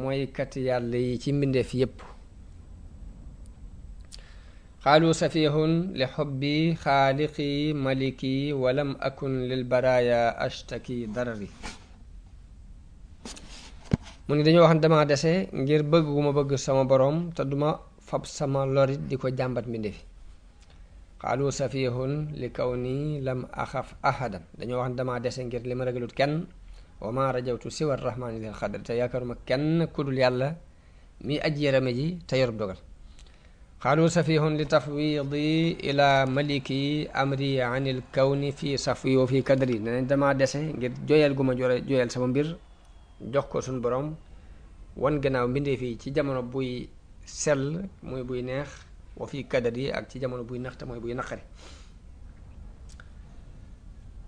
mooy kat yàlla yi ci mbindeef yépp xaalu safihun li xubbi xaaliqi maliki walam akun lil baraya ashtaki darari mu ni dañoo wax ne dama dese ngir bëgg gu ma bëgg sama boroom te duma fab sama lorit di ko jàmbat mbindeefi xaalu safihun li kaw nii lam axaf ahadan dañoo wax ne dama dese ngir li ma ragalut kenn wa ma rajawtu siwa rahmaani lil xadar te yaakaaruma kenn kudul yàlla mi aj yërame ji te yorub dogal xaalu safihun li tafwidi ila maliki amri an il kawni fi safwi wa fi kadri nenañ dama dese ngir joyal gu ma joyal sama mbir jox ko suñ borom wan gannaaw mbindee fii ci jamono buy sell muy buy neex wa fi kadri ak ci jamono buy naxte mooy buy naqari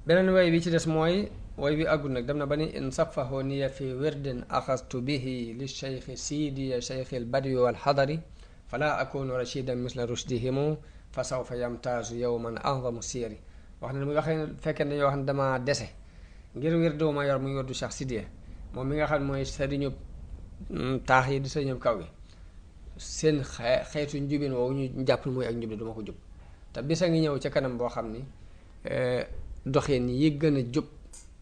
beneen way bi ci des mooy way bi àggul nag dem na ba ni in safaho niya fi wirdin axastu bihi li cheikhi sidiya cheikhi l badwi wal xadari fala akunu rashidan misla rushdihimu fa sawfa yamtaazu yowman a'zamu siyari wax ne muy waxee fekkee dañoo wax ne dama dese ngir wirdu ma yor muy wirdu Cheikh Sidiya moom mi nga xam ne mooy sëriñu taax yi di sëriñu kaw gi seen xeetu njubin woowu ñu jàpp mooy ak njub de duma ko jub te bisa ngi ñëw ca kanam boo xam ni doxin yi gën a jub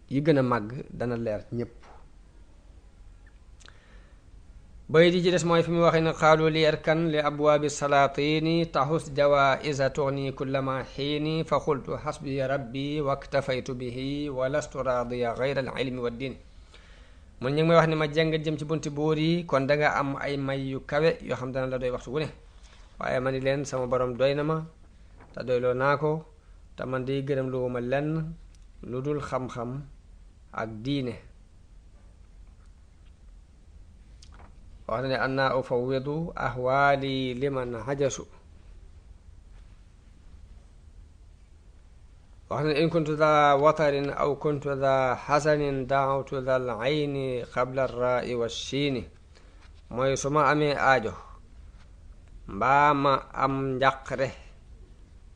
yi gën a màgg dana leer ñépp bay di ci des mooy fi mu waxee ne xaalu li erkan li abwaabi salaatini taxus jawaisa tugni kullama xiini fa xultu xasbi rabbi waktafaytu bihi wa lastu raadiya gayra al ilmi wa diini mun ñu ngi may wax ne ma jàng jëm ci bunti buur yi kon danga am ay may yu kawe yoo xam dana la doy waxtu wu ne waaye ma ni leen sama borom doy na ma te doyloo naa ko te man di gërëm lu ma lenn lu dul xam-xam ak diine wax na ne anna ufawidu ahwaali liman hajasu wax na ne in kuntu daa watarin aw kuntu daa xasanin daawtu dal ayni qabla rai wa shiini mooy su ma amee aajo mbaa ma am njàqre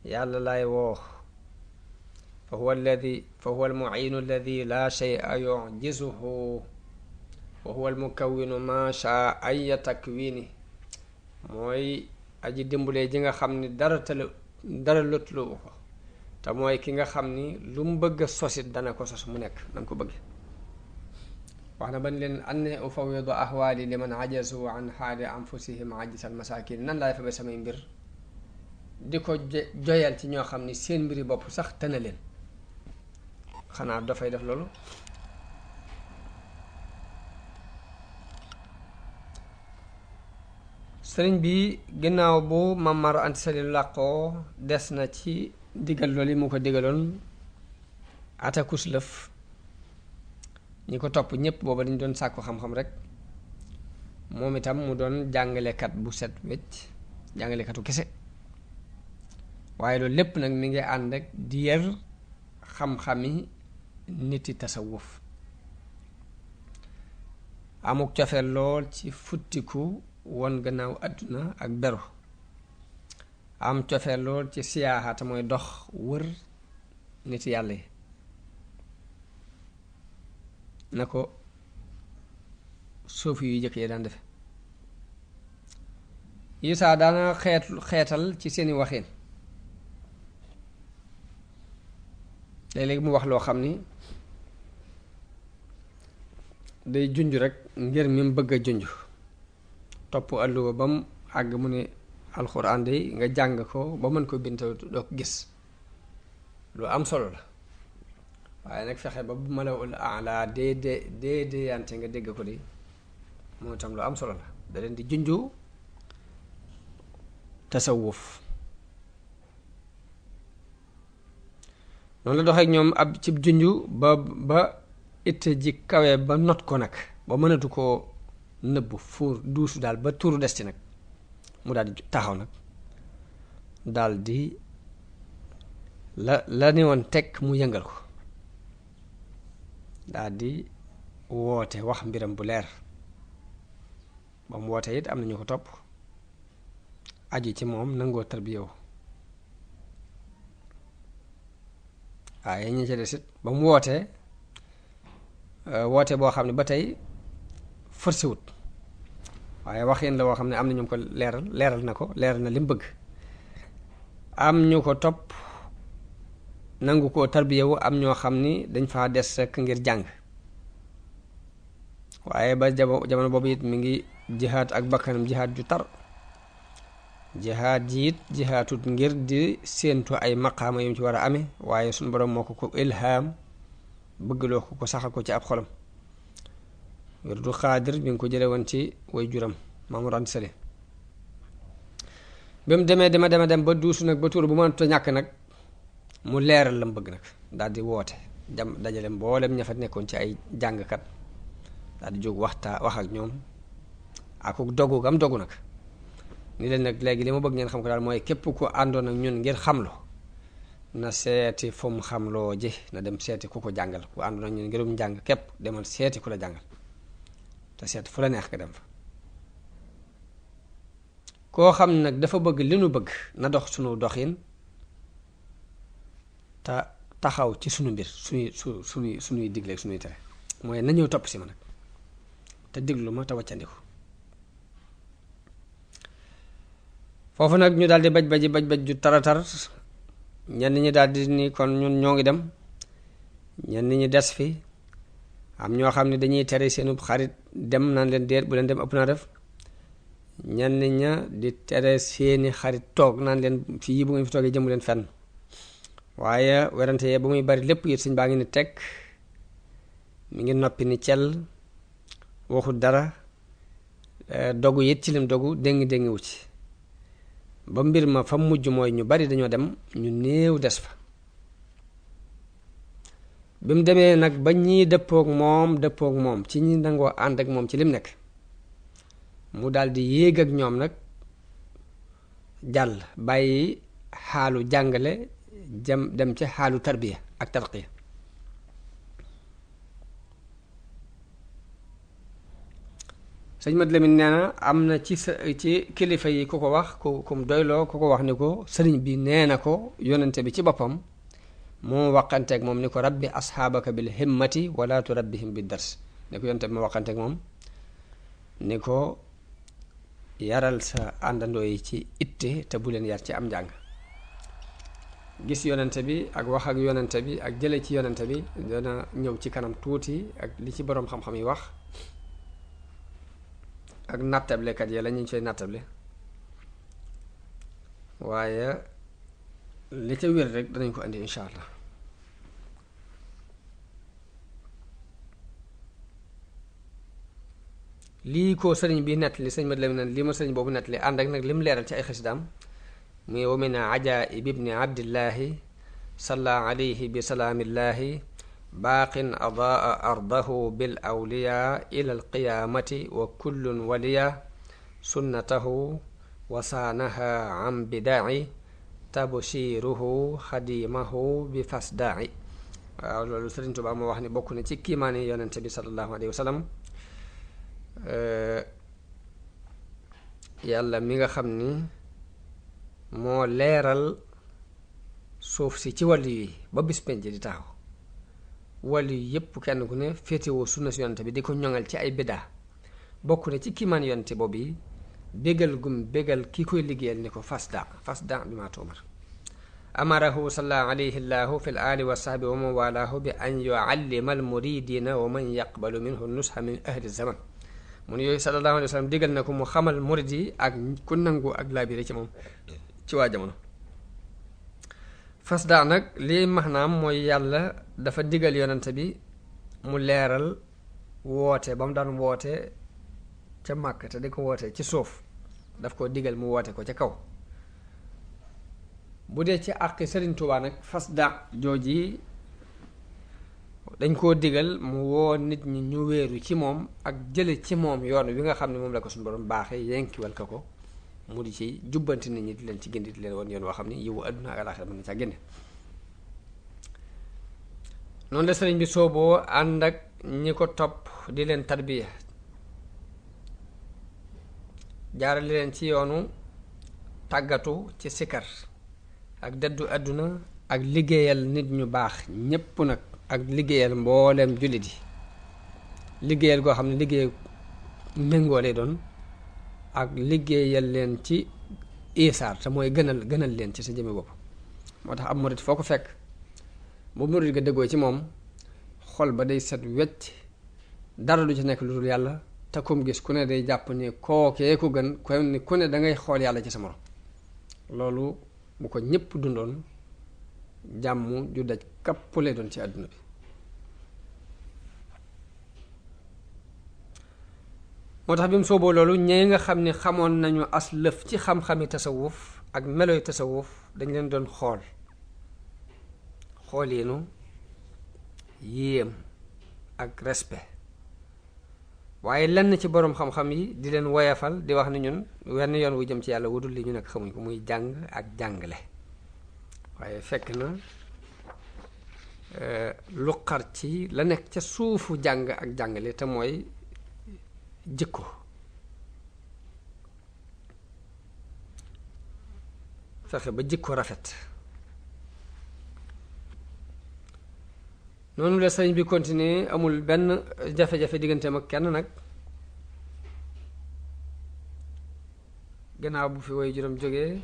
yàlla lay woo fa huwa almuciinu alladi laa shay'a yucjizuhu wa huwa almukawwinu ma shaa aya takwini mooy aji dimbulee ji nga xam ni dara lotlu ko te mooy ki nga xam ni lu mu bëgg a sosit dana ko sos mu nekk na ko bëgg wax na ban leen anne ufawidu ahwaali liman ajazu an xaali anfusihim ajisal masakin nan laay fabe samay mbir di ko joyal ci ñoo xam ni seen mbiri bopp sax tëna leen xanaa dafay def loolu sëriñ bi ginnaaw bu Mamar Anta Sali làqoo des na ci digal loolu yi mu ko digaloon atakus lëf ñi ko topp ñépp booba dañ doon sàkku xam-xam rek moom itam mu doon jàngalekat bu set wecc jàngalekatu kese waaye loolu lépp nag mi ngi ànd ak di yar xam-xami niti tasawuf amuk cofe lool ci futtiku won gannaaw àdduna ak beru am cofe lool ci siyaaxaata mooy dox wër niti yàlla yi na ko suufi yu jëkk yi daan defe Isaa daana xeetal ci seeni waxin léeg-léeg mu wax loo xam ni day junj rek ngir mi mu bëgg a junj topp àlluwa ba mu àgg mu ne alxuraan day nga jàng ko ba mën ko bind doo ko gis lu am solo la waaye nag fexe ba bu malawul ala dee yante nga dégg ko di moom itam lu am solo la da leen di junju tasawuf noonu la doxee ak ñoom ab cib junju ba itte ji kawe ba not ko nag ba mënatu koo nëbbu fuur duusu daal ba tuuru des ci nag mu daal di taxaw nag daal di la ni woon teg mu yëngal ko daal di woote wax mbiram bu leer ba mu woote it am na ñu ko topp aju ci moom nangoo tarbiyewu waaye ñi ci des it ba mu wootee woote boo xam ne ba tey forcé wut waaye waxin la woo xam ne am na ñu ko leeral na li mu bëgg. am ñu ko topp nangu koo tarbiyewu, am ñoo xam ni dañ faa des rek ngir jàng. waaye ba jamono boobu it mi ngi jihaad ak bakkanam jihaad ju tar. jihaad ji it jihaatut ngir di séentu ay maqaama yu mu ci war a amee, waaye suñu borom moo ko ilhaam bëggloo ko saxal ko ci ab xolam. wirdu xaadir bi nga ko jële woon ci way juram Mamour Anta Sali. ba mu dem ba duusu nag ba tuur bu mënut a ñàkk nag mu leeral la mu bëgg nag daal di woote dajale mboolem ña fa nekkoon ci ay jàngkat daal di jóg wax ak ñoom ak dogu gam dogu nag ni leen nag léegi li ma bëgg ngeen xam ko daal mooy képp ku àndoon ak ñun ngir xamlu na seeti fu mu xamloo ji, na dem seeti ku ko jàngal. ku àndoon ak ñun ngirum jàng képp demal seeti ku la jàngal te seeti fu la neex nga dem fa. koo xam nag dafa bëgg li nu bëgg na dox sunu doxin te taxaw ci sunu mbir suñuy digle ak suñuy tere, mooy na ñëw topp si ma nag te diglu ma te waccandiku. foofu nag ñu daal di baj ju taratar. ñenn ñi daal di ni kon ñun ñoo ngi dem, ñenn ñi des fi. am ñoo xam ne dañuy tere seenu xarit dem naan leen déet bu leen dem ëpp naa def. ñenn ña di tere seeni xarit toog naan leen fii bu ngeen fi toogee jëmu leen fenn. waaye werante yee ba muy bari lépp it sëñ baa ngi ni teg, mi ngi noppi ni cel, waxul dara, dogu it ci lim dogu déngi wu ci. ba mbir ma fa mujj mooy ñu bari dañoo dem, ñu néew des fa. bi mu demee nag ba ñii dëppook moom ci ñi nangoo ànd ak moom ci lim nekk, mu daldi yéeg ak ñoom nag jàll bàyyi xaalu jàngale dem ci xaalu tarbiya ak tarqiya. sëñ Mat Lamin nee na am na ci kilifa yi ku ko wax kum doyloo ku ko wax ni ko sëriñ bi nee na ko yonente bi ci boppam moo waqanteeg moom ni ko rabbi asxaabaka bil himmati wala turabbihim bi dars. ni ko yonente bi moo waqanteeg moom ni ko yaral sa àndandoo yi ci itte te bu leen yar ci am njàng. gis yonente bi ak wax ak yonente bi ak jële ci yonente bi dana ñëw ci kanam tuuti ak li ci boroom xam-xam yi wax ak nattablekat ya la ñu fay nattable, waaye li ca wér rek danañ ko andi insha allah. lii ko sëriñ bi nettali sëñ Mat Lamin lii ma sëriñ boobu nettali ànd ak nag lim leeral ci ay xasidaam muy wa min ajaib ibni abdillahi salla alayhi bi salaamillahi baaqin adaa ardahu bil awliya ila alqiyaamati wa kullun waliya sunnatahu wa saanaha an bidaai tabshiruhu xadimahu bi fasdaai. waaw loolu Sëriñ Tuubaa moo wax ni bokk na ci kiimaani yonente bi sallallahu alayhi wa sallam. yàlla mi nga xam ni moo leeral suuf si ci wàllu yi ba bis penc di taxaw, wàllu yi yépp kenn ku ne féetewoo sunna si yonante bi di ko ñoŋal ci ay biddaa, bokk na ci kiimaan yonante boobu yi bégal ki koy liggéeyal ni ko fasda bi maa tuumar. amarahu salla alayhi llahu fi l ali wa sahbi wa man walaahu bi an yuallima al muridina wa man yaqbalu minhu nusha min ahli zaman. mu ne yooyu sallallahu alayhi wa sallam digal na ko mu xamal murid yi ak ku nangu ak laabire ci moom ci waa jamono. fasda nag lii maanaam mooy yàlla dafa digal yonante bi mu leeral woote ba mu daan woote ca Màkka te di ko woote ci suuf, daf ko digal mu woote ko ca kaw. bu dee ci àqi Sëriñ Tuubaa nag fasda jooji dañ koo digal mu woo nit ñi ñu wéeru ci moom ak jële ci moom yoon wi nga xam ne moom la ko suñu borom baaxee yenkiwal ko mu di ci jubbanti nit ñi di leen ci gindi di leen woon yoon woo xam ne yiwu àdduna ak alaaxira mën na ca génne. noonu la sëriñ bi sooboo ànd ak ñi ko topp di leen tarbiya, jaarale leen ci yoonu tàggatu ci sikar ak dëddu àdduna ak liggéeyal nit ñu baax ñépp nag, ak liggéeyal mbooleem jullit yi, liggéeyal goo xam ne liggéey méngoo lay doon ak liggéeyal leen ci isaar te mooy gënal leen ci sa jëmmi bopp. moo tax ab murit foo ko fekk bu murit ga dëggoo ci moom xol ba day set wecc, dara du ci nekk lu dul yàlla, te kum gis ku ne day jàpp ni kookee ku gën ku ne da ngay xool yàlla ci sa morom. loolu bu ko ñëpp dundoon jàmm ju daj kapp lay doon ci àdduna bi. moo tax bi mu sooboo loolu ñee nga xam ne xamoon nañu as lëf ci xam-xami tasawuf ak meloy tasawuf dañ leen doon xooliinu yéem ak respect. waaye lenn ci boroom xam-xam yi di leen woyafal di wax ni ñun wenn yoon wu jëm ci yàlla wudul li ñu nekk xamuñ ko, muy jàng ak jàngale. waaye fekk na lu xar ci la nekk ca suufu jàng ak jàngale te mooy jikko. fexe ba jikko rafet. noonu la sëriñ bi continuer, amul benn jafe-jafe digganteem ak kenn nag gannaaw bu fi woy juróom jógee.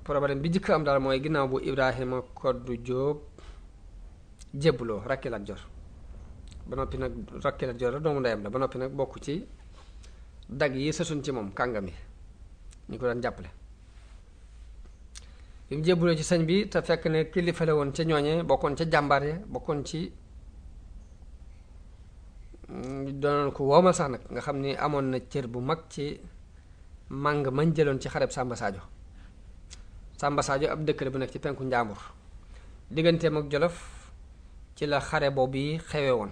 problème bi jëkk am daal mooy ginnaaw bu Ibrahima Koddu Jóob jébbuloo rakki Lat Joor ba noppi nag, rakki Lat Joor la doomu ndeyam la ba noppi nag bokk ci dag yi sësuñ ci moom kàngam yi ñu ko daan jàppale. bi mu jébbuloo ci sëñ bi te fekk ne kilifa la woon ca ñooñe, bokkoon ca jàmbaar ya, bokkoon ci doonoon ko woomal sax nag, nga xam ni amoon na cër bu mag ci màng mañ jëloon ci xareb Samba Sadio. Samba Sadio ab dëkk la bu nekk ci penku Njaambur, digganteem ak Jolof ci la xare boobu yi xewe woon.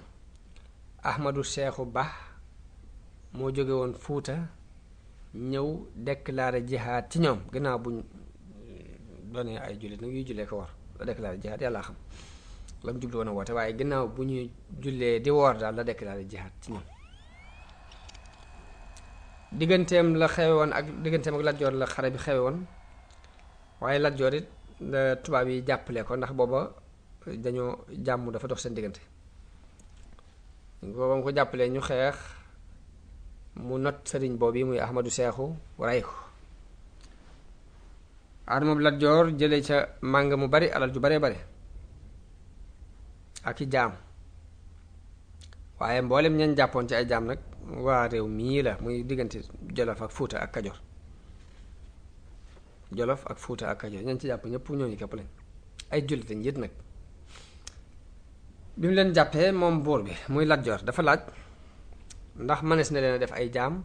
Ahmadu Seexu Ba moo jóge woon Fuuta ñëw déclaré jihaad ci ñoom gannaaw buñ doonee ay jullit nag yuy jullee ko war la déclaré jihaad yàlla xam la mu jublu woon a woote, waaye gannaaw bu ñuy jullee di woor daal la déclaré jihaad ci ñoom. digganteem la xewe woon ak digganteem ak Lat Joor la xare bi xewe woon, waaye Lat Joor it tubaab yi jàppale ko ndax booba dañoo jàmm dafa dox seen diggante. booba mu ko jàppalee ñu xeex, mu not sëriñ boobu yi muy Ahmadu Seexu rey ko. armab Lat Joor jëlee ca màng mu bari, alal ju bare bare ak i jaam. waaye mboolem ñañ jàppoon ci ay jaam nag waa réew mii la, muy diggante Jolof ak Fuuta ak Kajoor. Jolof ak Fuuta ak Kajoor ñañ ci jàpp ñëpp ñooñu képp lañ, ay jullit lañ yit nag. bi mu leen jàppee moom buur bi muy Lat Joor dafa laaj ndax mënees na leen a def ay jaam.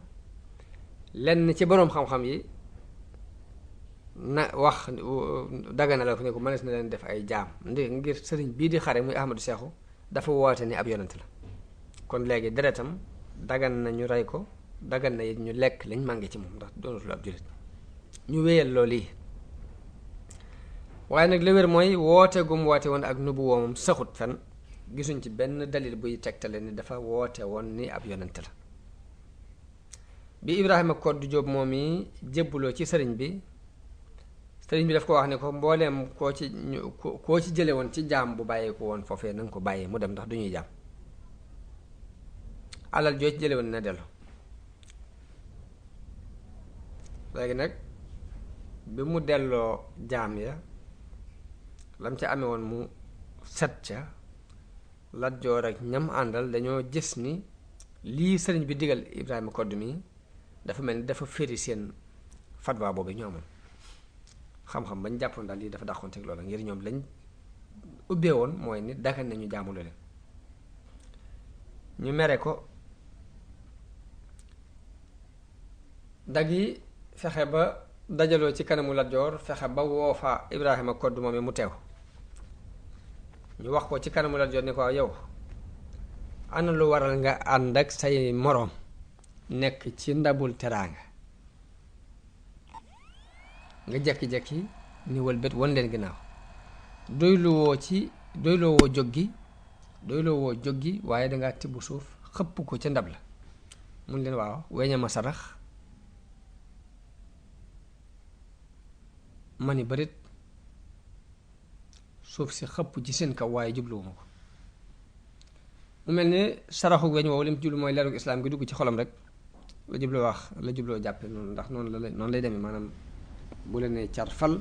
lenn ci boroom xam-xam yi na wax dagana la ko ne ko mënees na leen def ay jaam ngir sëriñ bii di xare muy Ahmadu Seexu dafa woote ni ab yonent la, kon léegi deretam dagan na ñu rey ko, dagan na it ñu lekk lañ mànge ci moom ndax doonatul ab jullit. ñu wéyal loolu yi. waaye nag li wér mooy woote gum woote woon ak nubu woomam saxut fen, gisuñ ci benn dalil buy tegtale ni dafa woote woon ni ab yonent la. bi Ibrahima Koddu Jóob moom yi jébbuloo ci sëriñ bi daf ko wax ne ko mbooleem koo ci jële woon ci jaam bu bàyyee ko woon foofee na nga ko bàyyee mu dem ndax du ñuy jaam. alal joo ci jële woon na dellu. léegi nag bi mu delloo jaam ya lam ca amee woon mu set ca, Lat Joor ak ñam àndal dañoo gis ni lii sëriñ bi digal Ibrahima Koddu mi dafa mel ni dafa féri seen fatwa boobu ñu amoon. xam-xam bañ jàppoon daal lii dafa dàqoon teg loola, ngir ñoom lañ ubbee woon mooy nit dagan nañu jaamu leen. ñu mere ko, dag yi fexe ba dajaloo ci kanamu Lat Joor, fexe ba woo fa Ibrahima Koddu moom mu teew. ñu wax ko ci kanamu Lat Joor ni ko yow ana lu waral nga ànd ak say moroom nekk ci ndabul teraanga nga jekki-jekki ni wëlbét won leen ginnaaw, doyloo woo jóg gi waaye dangaa tibb suuf xëpp ko ca ndab la. mun leen waaw weña ma sarax ma ni bërit suuf si xëpp ci seen kaw waaye jubluwuma ko. mu mel ni saraxu weñ woowu lim jublu mooy leerug islaam gi dugg ci xolam rek la jubloo wax la jubloo jàppe noonu ndax noonu lay demee maanaam bu la nee car fal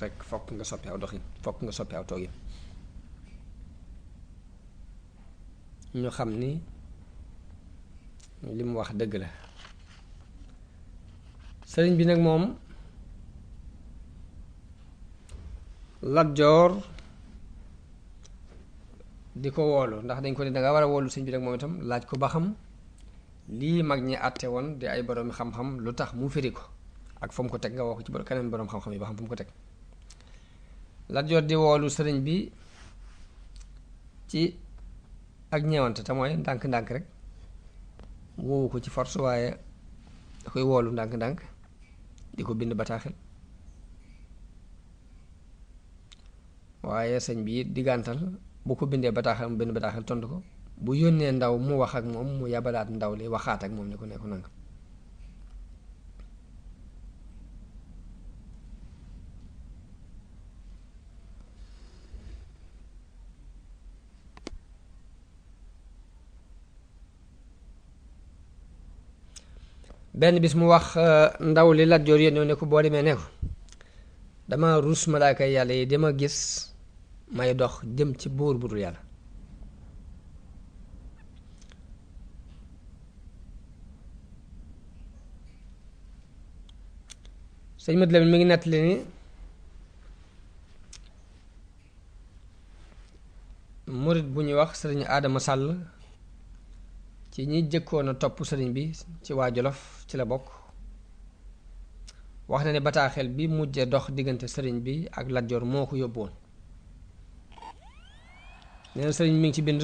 rek fokk nga soppi aw doxin fokk nga soppi aw toogin ñu xam ni li mu wax dëgg la. sëriñ bi nag moom Lat Joor di ko woolu ndax dañ ko ne danga war a woolu sëriñ bi nag moom itam laaj ko ba xam lii mag ñi àtte woon di ay boroomi xam-xam lu tax mu firi ko ak fa mu ko teg nga wax ko ci keneen boroom xam-xam yi ba xam fu mu ko teg. Lat Joor di woolu sëriñ bi ci ak ñeewante te mooy ndànk-ndànk rek woowu ko ci force waaye da koy woolu ndànk-ndànk di ko bind bataaxel waaye sëñ bi diggantal bu ko bindee bataaxel mu bind bataaxel tontu ko bu yónnee ndaw mu wax ak moom mu yabalaat ndaw li waxaat ak moom ne ko nanga benn bis mu wax ndaw li Lat Joor yéen ne ko boo demee ne ko dama rus malaaka yàlla yi dama gis may dox jëm ci buur bu dul yàlla. sëñ Mat Lamin mi ngi nettali ni murit bu ñuy wax sëriñ Adama Sàll ci ñi jëkkoon a topp sëriñ bi ci waa Jolof ci la bokk wax na ne bataaxel bi mujje dox diggante sëriñ bi ak Lat Joor moo ko yóbbu woon nee na sëriñ mi ngi ci bind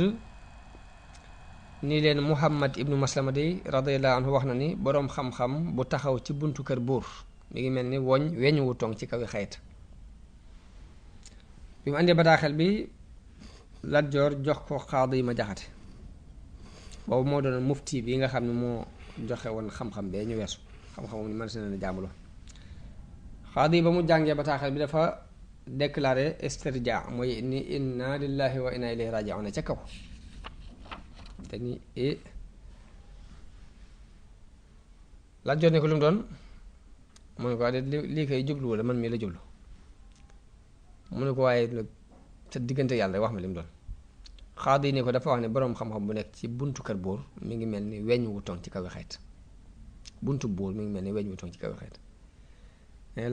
nii leen Muhammad ibnu Maslama day radiyallahu anhu wax na ni boroom xam-xam bu taxaw ci buntu kër buur mi ngi mel ni weñ wu tong ci kawi xayta. bi mu àndee bataaxel bi Lat Joor jox ko Xaadi yi ma jaxate boobu moo doon mufti bi nga xam ne moo joxe woon xam-xam bee ñu weesu xam-xamam ni man si na jaamuloo Xaadi yi ba mu jàngee bataaxel bi dafa déclaré istirja mooy ni inna lillahi wa inna ilayhi raji'un ca kaw te ni Lat Joor ne ko lu mu doon mu ne ko waaye lii koy jubluwu la man mii la jublu mu ne ko waaye sa diggante yàlla wax ma li mu doon. Xaadi yi ne ko dafa wax ne boroom xam-xam bu nekk ci buntu kër buur mi ngi mel ni weñ wu tong ci kaw xeet buntu buur mi ngi mel ni weñ wu tong ci kaw xeet.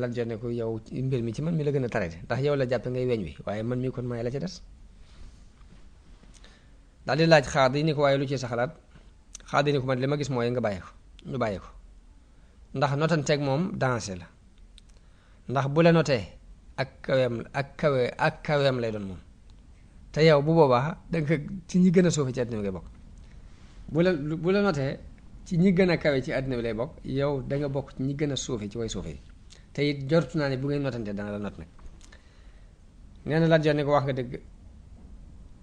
Lat Joor ne ko yow mbir mi ci man mi la gën a tarete ndax yow la jàppe ngay weñ wi waaye man mii kon maay la ca des. daal di laaj Xaadi yi ni ko waaye lu ci sa xalaat Xaadi yi ni ko man li ma gis mooy nga bàyyi ko ñu bàyyi ko ndax notanteeg moom dansé la ndax bu la notee ak kaweem lay doon moom te yow bu boobaa danga ci ñi gën a suufe ci àddina bi ngay bokk bu la notee ci ñi gën a kawe ci àddina bi lay bokk yow danga bokk ci ñi gën a suufe ci way suufe yi te it jortu naa ne bu ngeen notantee dana la not nag. nee na Lat Joor ne ko wax nga dëgg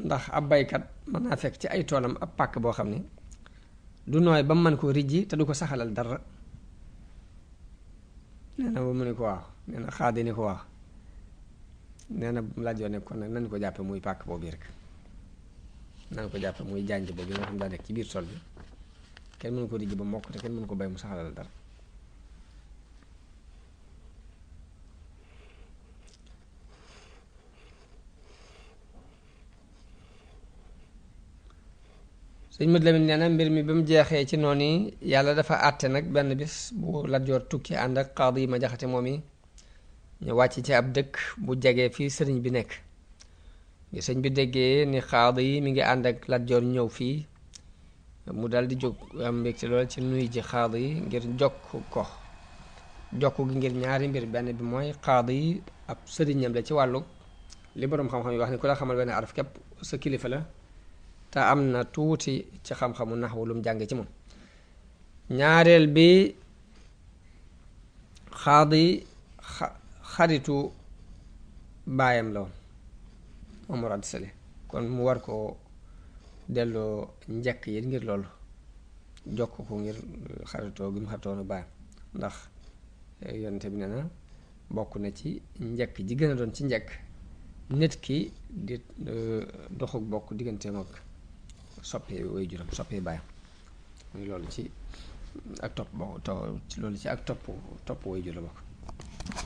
ndax ab baykat mën naa fekk ci ay toolam ab pàkk boo xam ne du nooy ba mu mën koo rijji te du ko saxalal dara. nee na ba mu ne ko waaw nee na Xaadi ni ko waaw nee na Lat Joor ne kon nag nañ ko jàppe muy pàkk boobu rek nañ ko jàppe muy jànj boobu nga xam daa nekk ci biir sol bi kenn mënu ko rijji ba mokk te kenn mënu ko bay mu saxalal dara. sëñ Mat Lamin nee na mbir mi ba mu jeexee ci noonu yi yàlla dafa àtte nag benn bis bu Lat Joor tukki ànd ak Xaadi yi ma jaxate moom yi ñu wàcc ci ab dëkk bu jege fii sëriñ bi nekk bi sëñ bi déggee ni Xaadi yi mi ngi ànd ak Lat Joor ñëw fii mu dal di jóg am mbég ci lool ci nuy ji Xaadi yi ngir jokk gi ngir ñaari mbir benn bi mooy Xaadi yi ab sëriñam la ci wàllu li boroom xam-xam yi wax ni ku la xamal benn araf képp sa kilifa la te am na tuuti ci xam-xamu naxwu lu mu jànge ci moom. ñaareel bi Xaadi xaritu baayam la woon moom Mor Anta Sali kon mu war koo delloo njëkk yi ngir loolu jokk ko ngir xaritoo gi mu xaritoon ak baayam ndax yonente bi nee na bokk na ci njëkk ji gën a doon ci njëkk nit ki di doxuk bokk digganteem ak soppee way juram soppee baayam muy loolu ci ak topp loolu ci ak topp wayjur la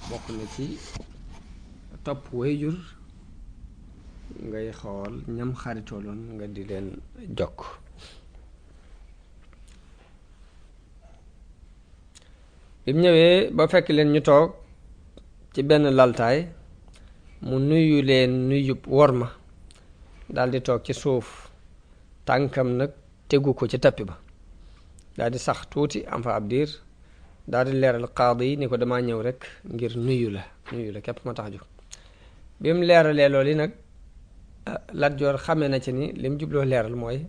bokk na ci topp wayjur ngay xool ñam xaritooloon nga di leen jokk. bi mu ñëwee ba fekk leen ñu toog ci benn laltaay mu nuyu leen nuyub worma daldi toog ci suuf tànkam nag tegu ko ci tappi ba daldi sax tuuti am fa ab diir daldi leeral qaadi yi ni ko dama ñëw rek ngir nuyu la képp ma tax a jóg. bi mu leeralee loolu yi nag Lat Joor xamee na ci ni lim jubloo leeral mooy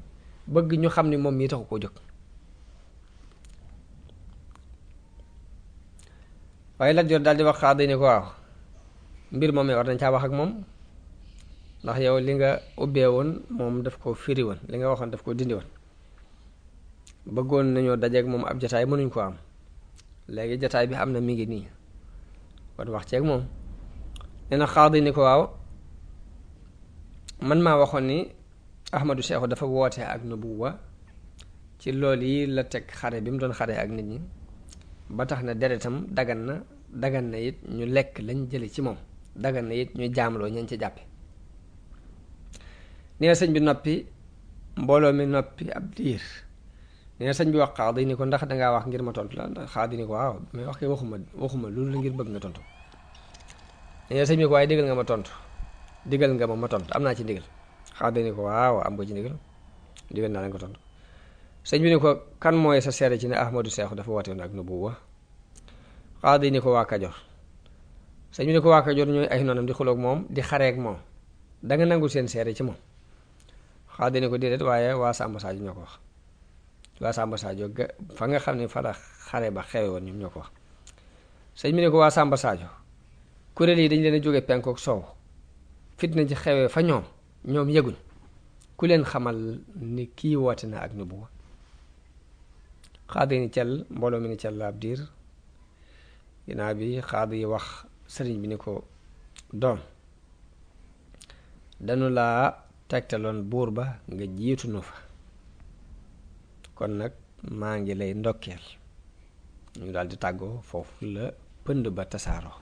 bëgg ñu xam ni moom mii taxu koo jóg. waaye Lat Joor daldi wax qaadi ni ko waaw mbir moom war nañ caa wax ak moom ndax yow li nga ubbee woon moom daf ko firi woon li nga waxoon daf ko dindi woon bëggoon nañoo dajeeg moom ab jataay mënuñ ko am léegi jataay bi am na mi ngi nii kon wax ceeg moom. nee na qaadi ni ko waaw man maa waxoon ni Ahmadu Seexu dafa woote ak nubuwa ci loolu yi la teg xare bi mu doon xare ak nit ñi ba tax na deretam dagan na it ñu lekk lañ jële ci moom dagan na it ñu jaamloo ñañ ci jàppe. nee na sëñ bi noppi mbooloo mi noppi ab diir nee na sëñ bi wax qaadi ni ko ndax dangaa wax ngir ma tontu la ndax qaadi ni ko waaw mais wax kay waxuma loolu la ngir bëgg nga tontu. nee na sëñ bi ko waaye digal nga ma tontu am naa ci ndigal. qaadi ni ko waaw am nga ci ndigal digal naa la nga tontu. sëñ bi ni ko kan mooy sa seere ci ne Ahmadu Seexu dafa woote woon ak nubuwa. qaadi ni ko waa Kajoor. sëñ bi ni ko waa Kajoor ñooy ay noonam di xuloog moom di xareek moom danga nangu seen seere ci moom. qaadi ni ko déedéet waaye waa Samba Sadio ñoo ko wax. waa Samba Sadio fa nga xam ne fa la xare ba xewe woon ñoom ñoo ko wax. sëñ bi ni ko waa Samba Sadio kuréel yi dañ leen a jóge penkook soow fitna ci xewee fa ñoom yëguñ ku leen xamal ni kii woote na ak nubuwa. qaadi ni cel mbooloo mi ni cel ab diir ginnaaw bi qaadi yi wax sëriñ bi ni ko doom dañu laa tegtaloon buur ba nga jiitu nu fa kon nag maa ngi lay ndokkeel. ñu daldi tàggoo foofu la pënd ba tasaaroo.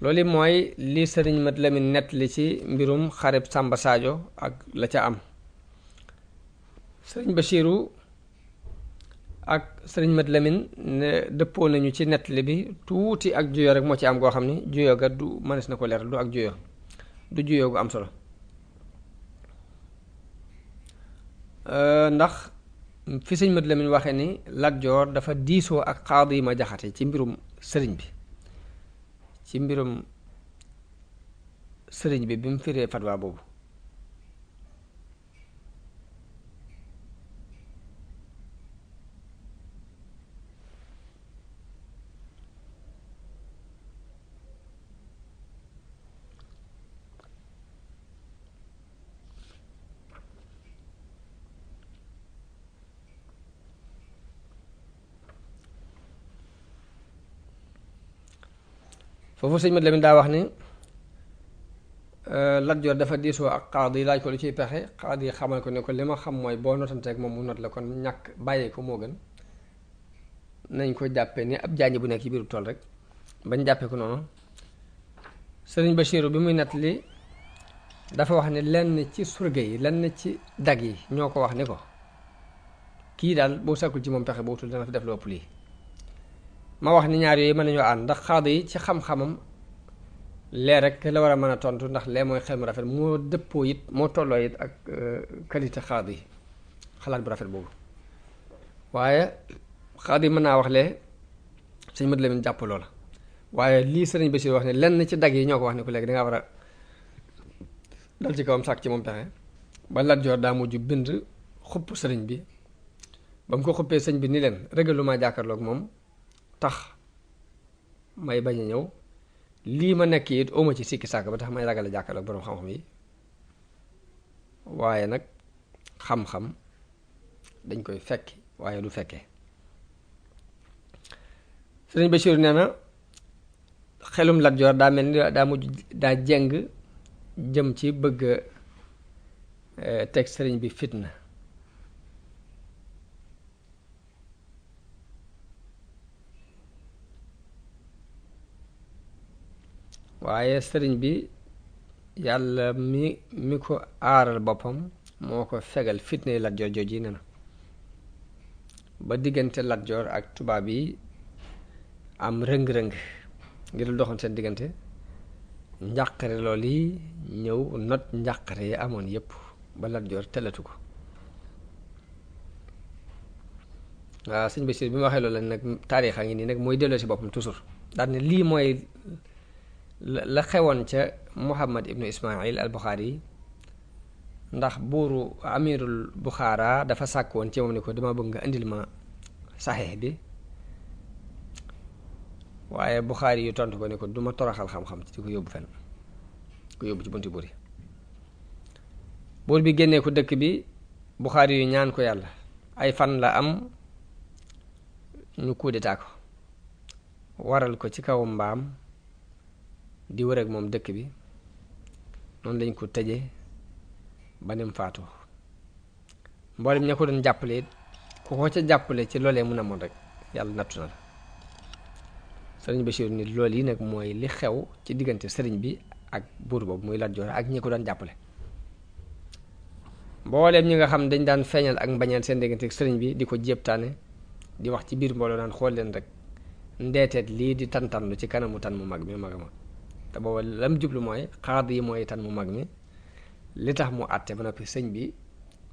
loolu mooy li sëriñ Mat Lamin nett li ci mbirum xareb Samba Sadio ak la ca am. sëriñ Bachiru ak sëriñ Mat Lamin ne dëppoo nañu ci nett li bi tuuti ak juyoo rek moo ci am goo xam ni juyoo ga du mënees na ko leeral du ak juyoo du juyoo gu am solo ndax fi sëriñ Mat Lamin waxee ni Lat Joor dafa diisoo ak qaadi ma jaxate ci mbirum sëriñ bi bi mu firee fatwa boobu. foofu sëñ Mat Lamin daa wax ni Lat Joor dafa diisoo ak qaadi laaj ko lu ciy pexe qaadi xamal ko ne ko li ma xam mooy boo notanteeg moom mu not la kon ñàkk bàyyee ko moo gën nañ ko jàppee ni ab jànj bu nekk ci biiru tool rek bañ jàppee ko noonu. sëriñ Bachiru bi muy nett li dafa wax ne lenn ci surga yi lenn ci dag yi ñoo ko wax ni ko kii daal boo sàkkul ci moom pexe boo wutul dana fi def lu ëpp lii. ma wax ni ñaar yooyu mën nañoo ànd ndax qaadi yi ci xam-xamam lee rek la war a mën a tontu ndax lee mooy xel mu rafet moo dëppoo it moo tolloo it ak qualité qaadi yi xalaat bu rafet boobu. waaye qaadi mën naa wax lee sëñ Mat Lamin jàpp loola waaye lii sëriñ Basiir wax ne lenn ci dag yi ñoo ko wax ne ko léegi dangaa war a dal ci kawam sàkk ci moom pexe ba Lat Joor daa mujj bind xupp sëriñ bi ba mu ko xuppee sëñ bi ni leen régalu maa jàkkaarloog moom tax may bañ a ñëw lii ma nekk it oma ci sikki sàkk ba tax may ragal a jàkkaarloog boroom xam-xam yi waaye nag xam-xam dañ koy fekki waaye du fekkee. sëriñ Basiiru nee na xelum Lat Joor daa mel ni daa mujj daa jeng jëm ci bëgg teg sëriñ bi fitna waaye sëriñ bi yàlla mi ko aaral boppam moo ko fegal fitne Lat Joor jooji ne na ba diggante Lat Joor ak tubaab yi am rëng-rëng ngir lu doxoon seen diggante njàqare loolu yi ñëw not njàqare yi amoon yépp ba Lat Joor telatu ko waaw sëñ Basiir bi ma waxee loolu nag taarix a ngi nii nag mooy delloo si boppam toujours daal ne lii mooy la xewoon ca Muhammad ibnu Ismail al Buxaari yi ndax buuru amirul Buxaara dafa sàkk woon ci moom ni ko dama bëgg nga indil ma saxiix bi waaye Buxaari yu tontu ko ni ko duma toroxal xam-xam ci di ko yóbbu fenn ko yóbbu ci bunti buur yi buur bi génnee ko dëkk bi Buxaari yu ñaan ko yàlla ay fan la am ñu coup d'état ko waral ko ci kaw mbaam di wër ak moom dëkk bi noonu lañ ko tëje ba nim faatoo mboolem ña ko doon jàppale ku ko ca jàppale ci loolee mun a moon rek yàlla nattu na la sëriñ Bachir ni loolu yi nag mooy li xew ci diggante sëriñ bi ak buur boobu muy Lat Joor ak ñi ko doon jàppale mbooleem ñi nga xam dañ daan feeñal ak mbañeel seen diggante sëriñ bi di ko jéptaane di wax ci biir mbooloo naan xool leen rek ndeeteet lii di tantanlu ci kanamu tan mu mag mi mag a mag te booba lam jublu mooy xaad yi mooy tan mu mag mi li tax mu àtte ba noppi sëñ bi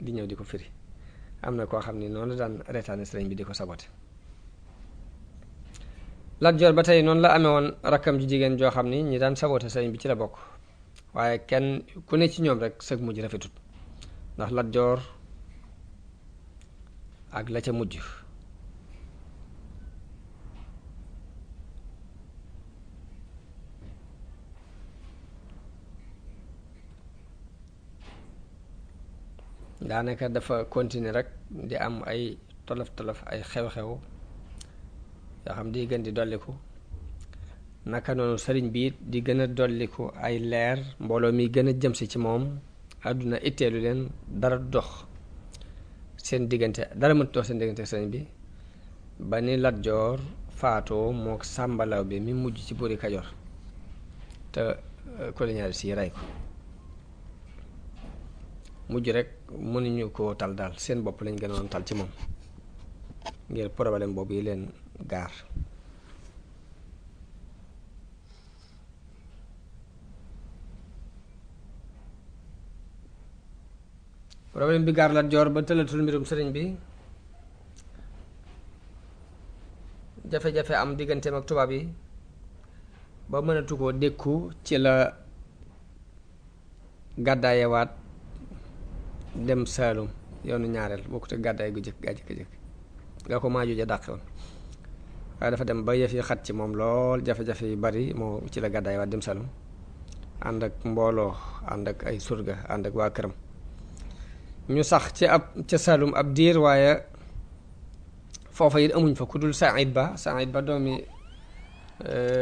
di ñëw di ko firi am na koo xam ni noonu la daan reetaane sëriñ bi di ko sabote Lat Joor ba tey noonu la amee woon rakkam ji jigéen joo xam ni ñi daan sabote sëriñ bi ci la bokk waaye kenn ku ne ci ñoom rek sëg mujj rafetut ndax Lat Joor ak la ca mujj daanaka dafa continuer rek di am ay tolof-tolof ay xew-xew yoo xam di gën di dolliku naka noonu sëriñ bi di gën a dolliku ay leer mbooloo mi gën a jëmsi ci moom àdduna itteelu leen dara dox seen diggante dara mënut dox seen diggante sëriñ bi ba ni Lat Joor faatoo moo sàmbalaw bi mi mujj ci buuri Kajoor te colonialiste yi rey ko mujj rek mënuñu koo tal daal seen bopp lañ gënoon tal ci moom ngir problème boobu yi leen gaar problème bi gaar Lat Joor ba tëlatul mbirum sëriñ bi jafe-jafe am digganteem ak tubaab yi ba mënatu koo dékku ci la gàddaayewaat dem Saalum yoonu ñaareel bokkut ak gàddaay gu jëkk gaa jëkk nga ko maaju ja dàqe woon waaye dafa dem ba yëf yi xat ci moom lool jafe-jafe yu bari moo ci la gàddaayewaat dem Saalum ànd ak mbooloo ànd ak ay surga ànd ak waa këram ñu sax ci ca Saalum ab diir waaye foofa it amuñ fa ku dul Saïd Ba doomi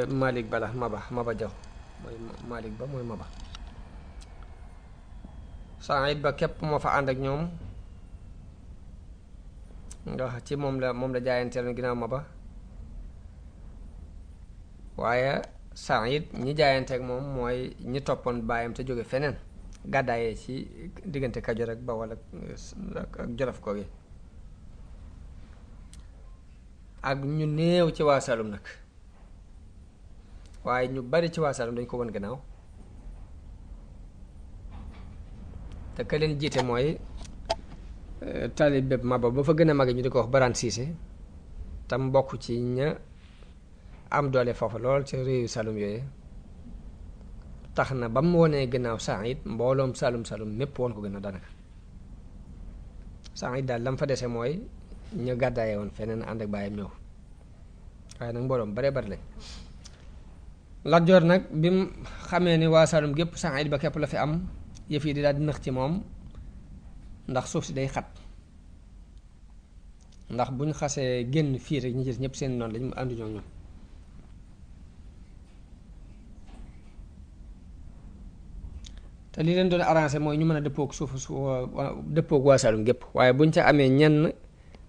Malik Ba la Maba Jaw mooy Malik Ba mooy Maba Saïd Ba képp moo fa ànd ak ñoom ndax ci moom la jaayanteeloon ginnaaw Maba waaye Saïd ñi jaayanteek moom mooy ñi toppoon baayam te jóge feneen gàddaayee ci diggante Kajoor ak Bawol ak Jolof ko gi ak ñu néew ci waa Saalum nag waaye ñu bari ci waa Saalum dañ ko won gannaaw te ka leen jiite mooy taalibe Maba ba fa gën a mage ñu di ko wax Baraan Siise tam bokk ci ña am doole foofu lool ci réewu Saalum yooyu tax na ba mu wonee gannaaw Saïd mbooloom Saalum mépp woon ko gannaaw daanaka Saïd daal lam fa dese mooy ñu gàddaaye woon feneen ànd ak bàyyam ñëw waaye nag mbooloom bare bari lañ Lat Joor nag bi mu xamee ni waa Saalum gépp Saïd Ba képp la fi am yëf yi di daal di nëx ci moom ndax suuf si day xat ndax bu ñu xasee génn fii rek ñi ci ñëpp seen noonu lañ mu ànduñoo ñoom te li leen doon arrangé mooy ñu mën a dëppoog suuf dëppoog waa Saalum gépp waaye buñ ca amee ñenn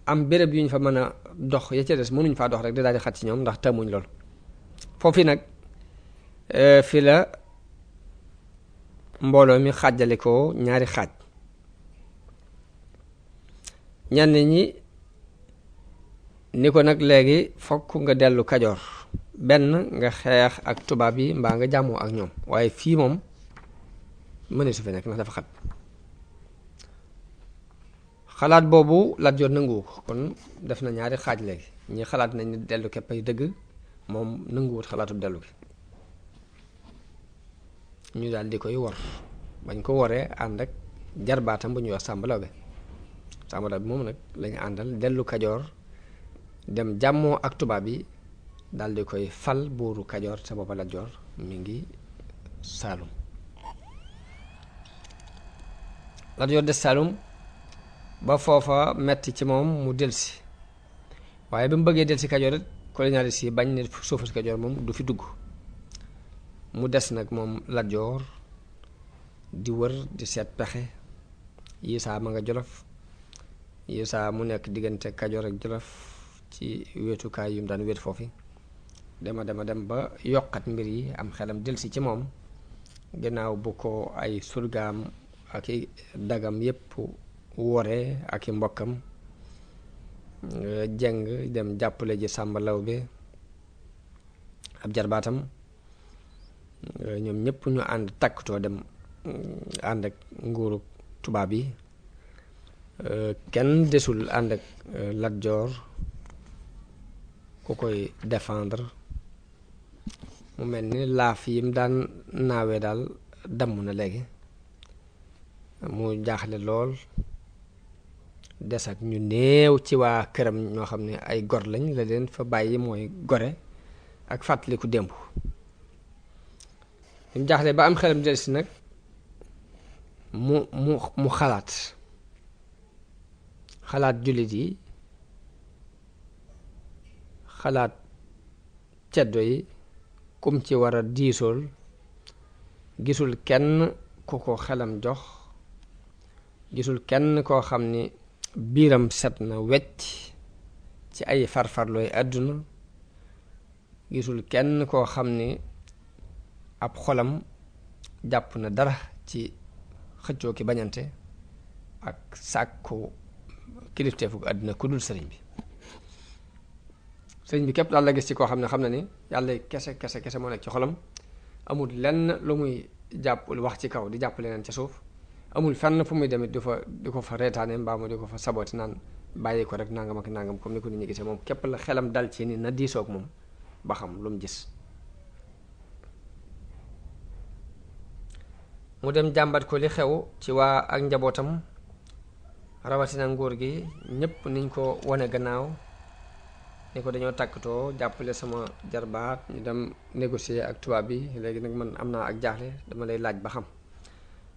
am béréb yu ñu fa mën a dox ya ca des mënuñ faa dox rek di daal di xat ci ñoom ndax tàmmuñ loolu foofu nag fi la mbooloo mi xàjjale ko ñaari xaaj. ñenn ñi ni ko nag léegi fokk nga dellu Kajoor, benn nga xeex ak tubaab yi mbaa nga jàmmoo ak ñoom, waaye fii moom mëne su fi nekk ndax dafa xat. xalaat boobu Lat Joor nanguwu ko, kon def na ñaari xaaj léegi. ñi xalaat nañ ni dellu képp ay dëgg, moom nanguwut xalaatub dellu gi. ñu daal di koy wor, bañ ko woree ànd ak jarbaatam bu ñuy wax Sàmba Lawbe. Sàmba Lawbe moom nag lañu àndal dellu Kajoor, dem jàmmoo ak tubaab yi, daal di koy fal buuru Kajoor te booba Lat Joor mi ngi Saalum. Lat Joor des Saalum ba foofa metti ci moom mu delsi, waaye bi mu bëggee delsi Kajoor it colonialiste yi bañ ne suufu si Kajoor moom du fi dugg. mu des nag moom Lat Joor di wër di seet pexe. yi saa ma nga Jolof, yi saa mu nekk diggante Kajoor ak Jolof ci wetukaay yu mu daan wet foofu. dem ba yokkat mbir yi am xelam delsi ci moom, gannaaw bu ko ay surgaam ak i dagam yépp wore ak i mbokkam jeng dem jàppale ji Sàmba Lawbe ab jarbaatam. ñoom ñépp ñu ànd takkutoo dem ànd ak nguuru tubaab yi. kenn desul ànd ak Lat Joor ku koy défendre. mu mel ni laaf yim daan naawee daal damm na léegi. mu jaaxle lool, des ak ñu néew ci waa këram ñoo xam ne ay gor lañ, la leen fa bàyyi mooy gore ak fàttaliku démb. mu jaaxle ba am xelam delsi nag mu xalaat jullit yi, xalaat ceddo yi, kum ci war a diisool. gisul kenn ku ko xelam jox, gisul kenn koo xam ni biiram set na wecc ci ay farfarlooy àdduna, gisul kenn koo xam ni ab xolam jàpp na dara ci xëccoo ki bañante ak sàkku kilifteefu àdduna ku dul sëriñ bi. sëriñ bi képp daal la gis ci koo xam ne ni yàlla kese moo nekk ci xolam, amul lenn lu muy jàpp wax ci kaw di jàpp leneen ca suuf, amul fenn fu muy demit di ko fa reetaane mbaa mu di ko fa sabooti naan bàyyi ko rek nangam ak nangam comme ni ko nit ñi gisee. moom képp la xelam dal ci ni na diisoog moom ba xam lu mu gis. mu dem jàmbat ko li xew ci waa ak njabootam, rawatina nguur gi ñépp niñ ko wane gannaaw, ni ko dañoo takkatoo jàppale sama jarbaat ñu dem négocier ak tubaab bi. léegi nag man am naa ak jaaxle, dama lay laaj ba xam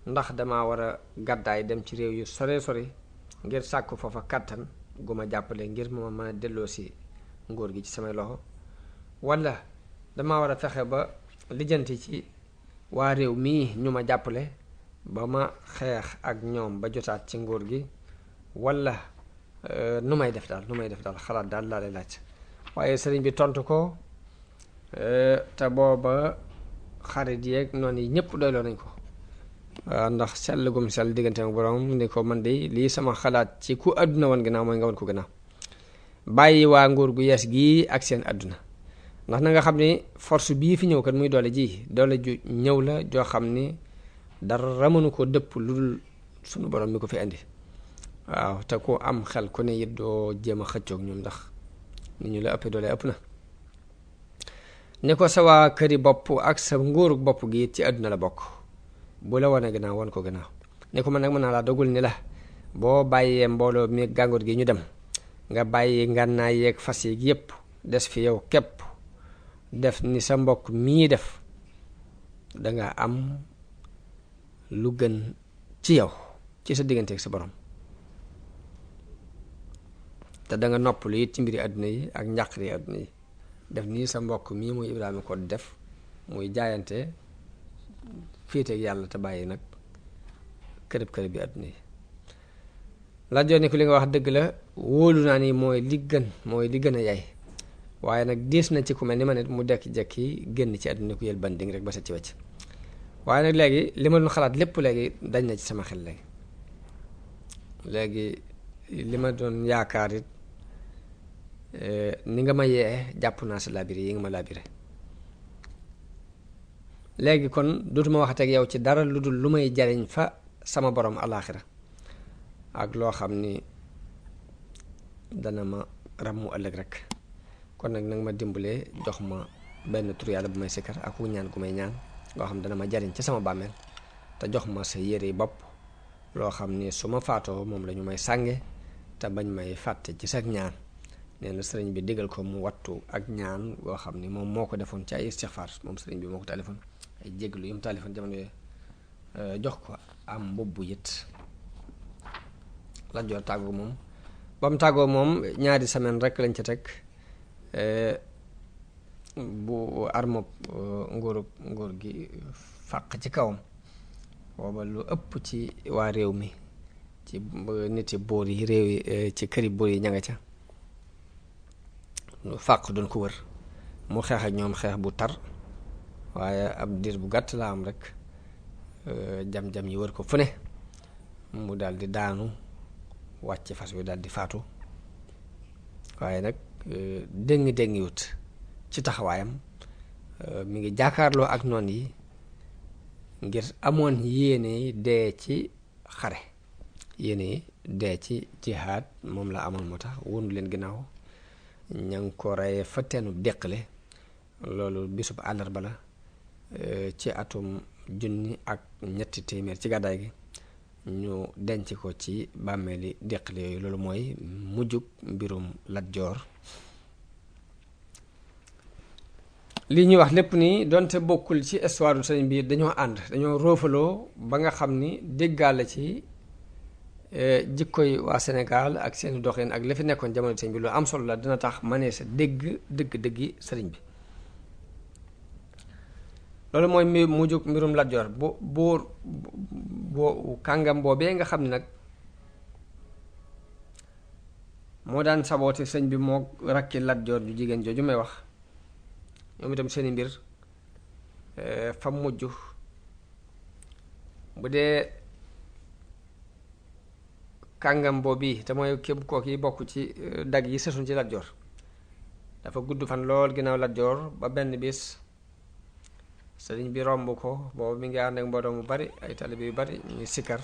ndax dama war a gàddaay dem ci réew yu sore ngir sàkku foofa kàttan gu ma jàppale ngir ma mën a delloo si nguur gi ci samay loxo, walla dama war a fexe ba lijjanti ci waa réew mii ñu ma jàppale ba ma xeex ak ñoom ba jotaat ci nguur gi, walla nu may def daal xalaat daal laa lay laaj. waaye sëriñ bi tontu ko, te booba xarit yeeg noonu yi ñëpp doyloo nañ ko. ndax sell gum sell diggante ak borom ni ko man de lii sama xalaat ci ku àdduna woon gannaaw mooy nga woon ko gannaaw, bàyyi waa nguur gu yees gii ak seen àdduna. ndax na nga xam ni force bii fi ñëw kat muy doole ju ñëw la joo xam ni dara mënu ko dëpp lu dul sunu borom mi ko fi indi. waaw te ku am xel ku ne it doo jéem a xëccoog ñoom ndax nit ñu la ëpp doole ëpp na. ni ko sa waa këri bopp ak sa nguurug bopp gi ci àdduna la bokk, bu la wane gannaaw wan ko gannaaw. ni ko man nag mën naa laa dogul ni la boo bàyyee mbooloo mi gàngoor gi ñu dem, nga bàyyi ngànnaay yeeg fas yi yépp des fi yow képp def ni sa mbokk mii def, danga am lu gën ci yow ci sa diggante ak sa borom, te danga noppalu it ci mbiri àdduna yi ak njàqari àdduna yi. def nii sa mbokk mii muy Ibrahima ko def, muy jaayante féeteeg yàlla te bàyyi nag kërëb bi àdduna yi. Lat Joor ni ko li nga wax dëgg la, wóolu naa ni mooy li gën a yay, waaye nag diis na ci ku mel ni ma nit mu dekki-jekki génn ci àdduna ku yël banding rek ba set ci wecc waaye nag léegi li ma doon xalaat lépp léegi dañ na ci sama xel léegi li ma doon yaakaar it ni nga ma yee jàpp naa sa labiré yi nga ma labiré léegi kon dootuma waxate ak yow ci dara lu dul lu may jariñ fa sama borom alaaxira ak loo xam ni dana ma ràmmu ëllëg rek kon nag nag ma dimbalee jox ma benn tur yàlla bu may sikkar ak wu ñaan gu may ñaan loo xam dana ma jariñ ci sama bàmmeel te jox ma sa yére bopp loo xam ni su ma faatoo moom la ñu may sànge te bañ may fàtte ci sa ñaan nee na sëriñ bi digal ko mu wattu ak ñaan goo xam ni moom moo ko defoon ci ay istixfaar moom sëriñ bi moo ko taalifoon ay jéglu yu mu taalifoon jamono yooyu jox ko am mbubbu it Lat Joor tàggoo moom ba mu tàggoo moom ñaari semaine rek lañ ca teg bu armob nguur gi fàq ci kawam booba lu ëpp ci waa réew mi ci niti boor yi réew yi ci këri boor yi ña nga ca lu fàq doon ko wër mu xeex ak ñoom xeex bu tar waaye ab diir bu gàtt la am rek jam-jam yi wër ko fu ne mu daal di daanu wàcc fas wi daal di faatu waaye nag déngi wut ci taxawaayam mi ngi jàkkaarloo ak noon yi ngir amoon yéene dee ci xare yéene dee ci jihaad moom la amoon moo tax wonu leen ginnaaw ña ngi ko reye fa teenu déqale loolu bisub àllarba la ci atum 1700 ci gàddaay gi ñu denc ko ci bàmmeeli déqale yooyu loolu mooy mujjug mbirum Lat Joor li ñuy wax lépp nii donte bokkul ci histoire du sëriñ bi dañoo ànd dañoo roofaloo ba nga xam ni déggaale ci jikkoy waa Sénégal ak seeni doxin ak la fi nekkoon jamono sëriñ bi lu am solo la dina tax manee sa dëgg-dëggi sëriñ bi loolu mooy mujjug mbirum Lat Joor boo kàngam boobee nga xam ne nag moo daan saboote sëñ bi moo rakki Lat Joor ju jigéen jooju may wax ñoom itam seeni mbir fa mujj bu dee kàngam boobu te mooy képp kooku yi bokk ci dag yi sësuñ ci Lat Joor dafa gudd fan lool ginnaaw Lat Joor ba benn bis sëriñ bi romb ko boobu mi ngi ànd ak mbooloo mu bari ay taalibe yu bari ñu ngi sikkar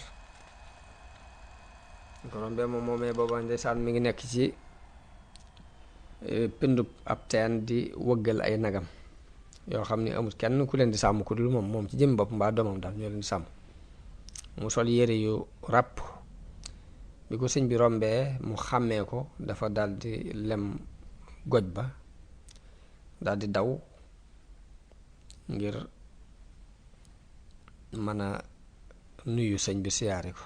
ko rombee moom moomee booba ndeysaan mi ngi nekk ci pindub ab teen di wëggal ay nagam yoo xam ni amul kenn ku leen di sàmm ku dul moom ci jëm bopp mbaa doomam daal ñoo leen di sàmm mu sol yére yu ràpp bi ko sëñ bi rombee mu xàmmee ko dafa dal di lem goj ba dal di daw ngir mën a nuyu sëñ bi siyaare ko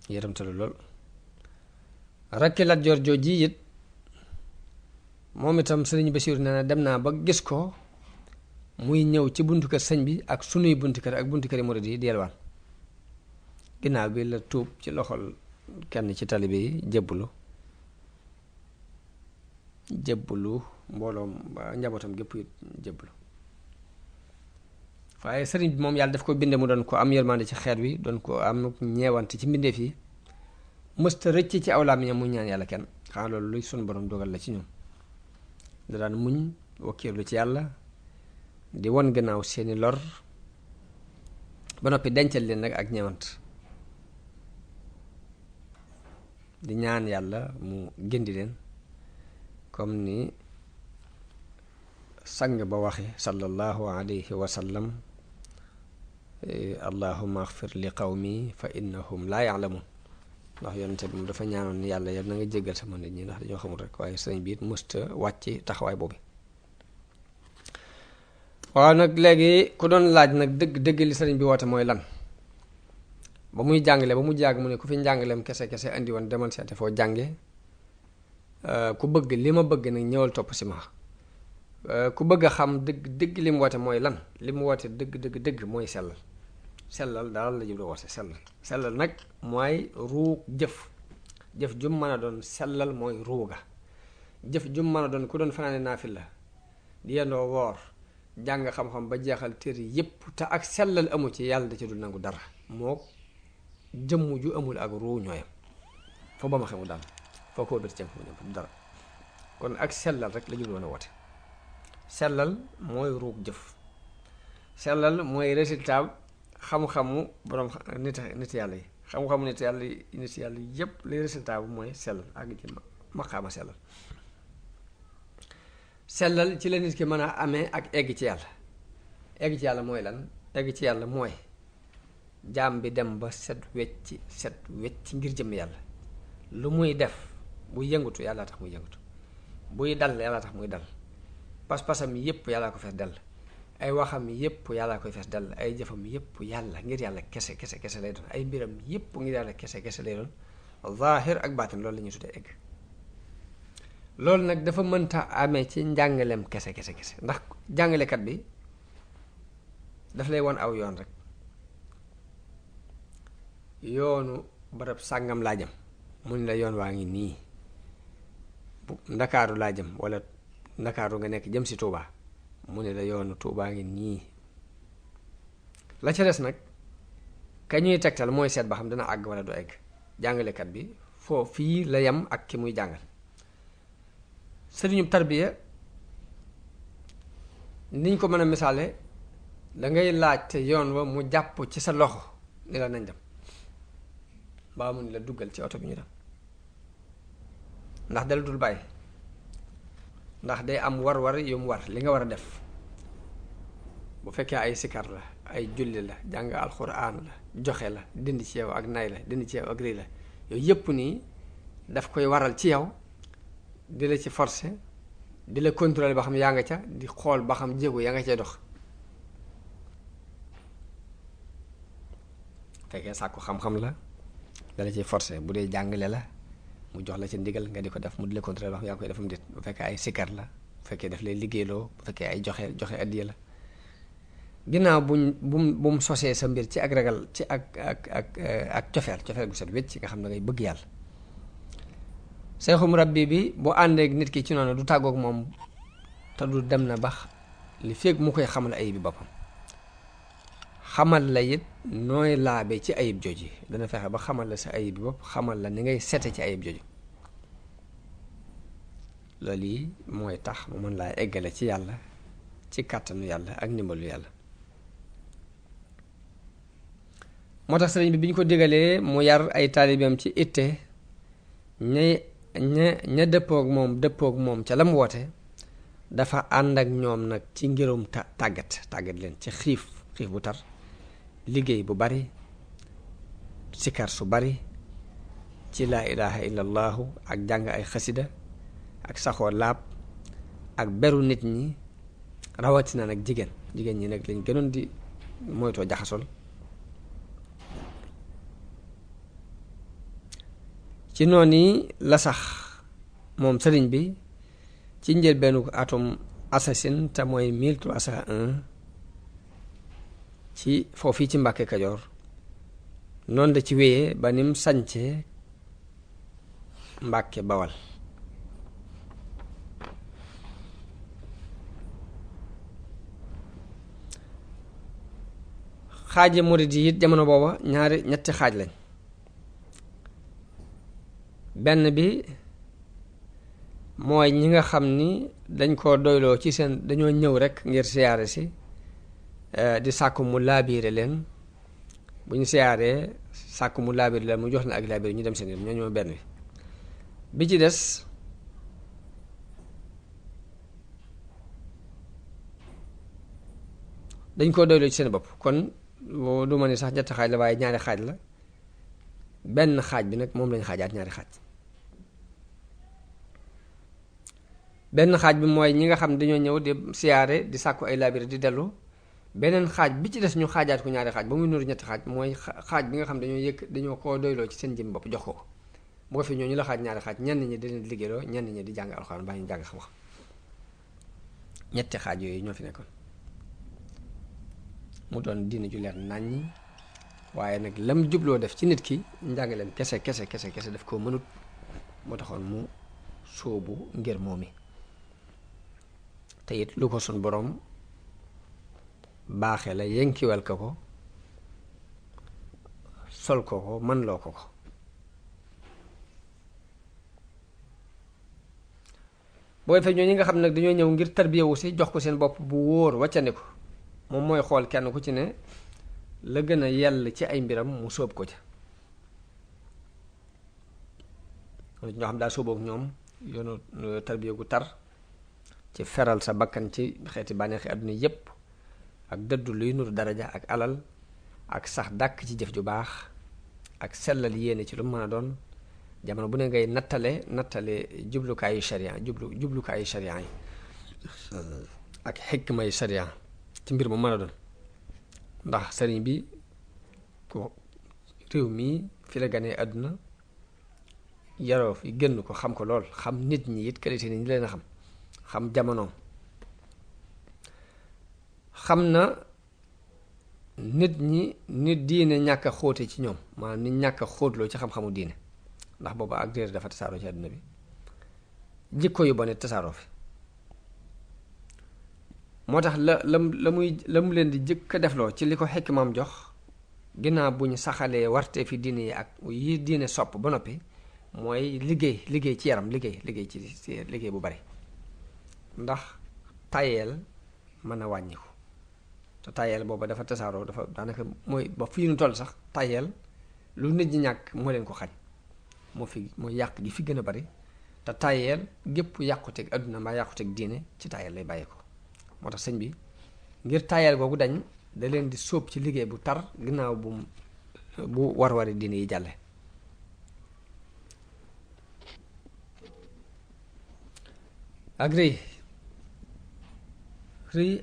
yërëmtalu lool rakki Lat Joor jooji it moom itam sëriñ Basiiru nee na dem naa ba gis ko muy ñëw ci buntu kër sëñ bi ak sunuy buntu kër ak buntu kër murid yi di yelwaan ginnaaw bi la tuub ci loxol kenn ci talibe yi jébbalu mbooloom njabootam gépp it jébbalu waaye sëriñ bi moom yàlla daf ko binde mu doon ko am yërmande ci xeet wi doon ko am ñeewante ci mbindeef yi mësta rëcc ci aw làmmiñam mu ñaan yàlla kenn xanaa loolu luy sunu borom dogal la ci ñoom da daan muñ wakkiirlu ci yàlla di won gannaaw seeni lor ba noppi dencal leen nag ak ñeewant di ñaan yàlla mu gindi leen comme ni sang ba waxe sallallahu alayhi wa sallam allahumma axfir li qawmi fa innahum laa ya'lamun ndax yonente bi mu dafa ñaanoon ni yàlla yal na nga jéggal sama nit ñi ndax dañoo xamul rek waaye sëriñ bi it mësta wàcc taxawaay boobu waaw nag léegi ku doon laaj nag dëgg li sëriñ bi woote mooy lan ba muy jàngale ba mu jàgg mu ne ku fi njàngaleem kese andi woon demal seete foo jànge ku bëgg li ma bëgg nag ñëwal topp si ma ku bëgg a xam dëgg li mu woote mooy lan li mu woote dëgg mooy sellal daal la jublu woote sellal nag mooy ruug jëf jum mën a doon sellal mooy ruuga jëf jum mën a doon ku doon fanaane naafila di yendoo woor jàng xam-xam ba jeexal téere yépp te ak sellal amu ci yàlla da ci dul nangu dara moo jëmm ju amul ak ruu ñooyam foo ba ma xemu daal foo ko wëlbati mu ñëw dara kon ak sellal rek la jublu woon a woote sellal mooy ruug jëf sellal mooy résultat xam-xamu borom nit yàlla yi xam-xamu nit yàlla yépp li résultat bu mooy sellal ak ci maqaama sellal sellal ci la nit ki mën a amee ak egg ci yàlla egg ci yàlla mooy lan egg ci yàlla mooy jaam bi dem ba set wecc ngir jëm yàlla lu muy def buy yëngutu yàlla tax muy yëngutu buy dal yàlla tax muy dal pas-pasam yépp yàlla ko fees dell ay waxam yépp yàlla koy fees dell ay jëfam yépp yàlla ngir yàlla kese lay doon ay mbiram yépp ngir yàlla kese lay doon zaahir ak baatin loolu la ñuy tuddee egg loolu nag dafa mënta amee ci njàngaleem kese ndax jàngalekat bi daf lay won aw yoon rek yoonu barab sàngam laa jëm mu ni la yoon waa ngi nii bu ndakaaru laa jëm wala ndakaaru nga nekk jëm si Tuubaa mu ne la yoonu Tuubaa ngi nii la ca des nag ka ñuy tegtal mooy seet ba xam dina àgg wala du egg jàngalekat bi foo fii la yem ak ki muy jàngal sëriñu tarbiya niñ ko mën a misaale dangay laaj te yoon wa mu jàpp ci sa loxo ni la nañ dem mbaa mu ni la duggal ci oto bi ñu dem ndax dala dul bàyyi ndax day am war yu mu war li nga war a def bu fekkee ay sikar la ay julli la jàng alxuraan la joxe la dindi ci yow ak nay la dindi ci yow ak rii la yooyu yépp nii daf koy waral ci yow di la ci forcer di la contrôler ba xam yaa nga ca di xool ba xam jéego yaa nga cay dox fekkee sàkku xam-xam la dala ciy forcer bu dee jàngale la mu jox la ci ndigal nga di ko def mu di la contrôler ba xam yaa ngi koy defam déet bu fekkee ay sikar la bu fekkee daf lay liggéeyloo bu fekkee ay joxe addiya la ginnaaw bu mu sosee sa mbir ci ak ragal ci ak cofeel gu set wécc nga xam ne ngay bëgg yàlla seexu murabbi bi bu àndeek nit ki ci noonu du tàggook moom te du dem na bax li fekk mu koy xamal ayib bi boppam xamal la it nooy laabe ci ayib jooji dana fexe ba xamal la sa ayib bi bopp xamal la ni ngay sete ci ayib jooju loolu yi mooy tax mu mën laa eggale ci yàlla ci kàttanu yàlla ak ndimbalu yàlla moo tax sëriñ bi ñu ko digalee mu yar ay taalibeem ci itte ña dëppook moom ca lam woote dafa ànd ak ñoom nag ci ngirum tàggat leen ci xiif bu tar liggéey bu bari sikar su bari ci laa ilaha illallahu ak jàng ay xasida ak saxoo laab ak beru nit ñi rawatina nag jigéen ñi nag lañ gënoon di moytoo jaxasol ci noonu la sax moom sëriñ bi ci njëlbeenu atum assasine te mooy 1301 ci foofu ci Mbàkke Kajoor noonu da ci wéyee ba nim sañcee Mbàkke Bawal xaaji murid yi it jamono booba ñetti xaaj lañ benn bi mooy ñi nga xam ni dañ koo doyloo ci seen dañoo ñëw rekk ngir siyaare si di sàkku mu laabiire leen bu ñu siyaaree sàkku mu laabiire leen mu jox na ak laabiire ñu dem seen yoon ñoo benn bi ci des dañ koo doyloo ci seen bopp kon du ma ni sax ñetti xaaj la waaye ñaari xaaj la benn xaaj bi nag moom lañ xaajaat ñaari xaaj benn xaaj bi mooy ñi nga xam dañoo ñëw di siyaare di sàkku ay laabire di dellu beneen xaaj bi ci des ñu xaajaat ko ñaari xaaj ba muy nuru ñetti xaaj mooy xaaj bi nga xam dañoo koo doyloo ci seen jëm bopp jox ko bu ko fi ñoo ñu la xaaj ñaari xaaj ñenn ñi di leen liggéeyloo ñenn ñi di jàng alxuraan baa ñu jàng xam-xam ñetti xaaj yooyu ñoo fi nekkoon mu doon diine ju leer nàññi waaye nag lam jubloo def ci nit ki njàngaleem kese daf koo mënut moo taxoon mu sóobu ngir moomi te it lu ko sun boroom baaxe la yenkiwal ko sol ko mën loo ko boo defee ñoo ñi nga xam nag dañoo ñëw ngir tarbiyewu si jox ko seen bopp bu wóor wàccandi ko moom mooy xool kenn ku ci ne la gën a yell ci ay mbiram mu sóob ko ca ñoo xam daa sóobook ñoom yoonu tarbiye gu tar ci feral sa bakkan ci xeeti bànneexi àdduna yépp ak dëddu luy nuru daraja ak alal ak sax dàkk ci jëf ju baax ak sellal yéene ci lu mën a doon jamono bu ne ngay nattale jublukaayu sharia jublukaayu sharia yi ak xikmay sharia ci mbir mu mën a doon ndax sëriñ bi ko réew mi fi la ganee àdduna yaroo fi génn ko xam ko lool xam nit ñi it qualité ni ñu leen a xam jamonoom xam na nit ñi nit diine ñàkk a xóote ci ñoom maanaam nit ñàkk a xóotloo ci xam-xamu diine ndax booba ak réer dafa tasaaroo ci àdduna bi jikko yu bon it tasaaroo fi moo tax la mu leen di jëkk a defloo ci li ko xikmaam jox ginnaaw bu ñu saxalee warte fi diine yi ak yi diine sopp ba noppi mooy liggéey ci yaram liggéey ci liggéey bu bari ndax tayeel mën a wàññiku te tayeel booba dafa tasaaroo dafa daanaka mooy ba fii nu toll sax tayeel lu nit ñi ñàkk moo leen ko xañ moo yàq gi fi gën a bari te tayeel gépp yàquteeg adduna mbaa yàquteeg diine ci tayeel lay bàyyi ko moo tax sëñ bi ngir tayeel googu dañ da leen di sóob ci liggéey bu tar ginnaaw bu war-wari diine yi jàlle ak rëy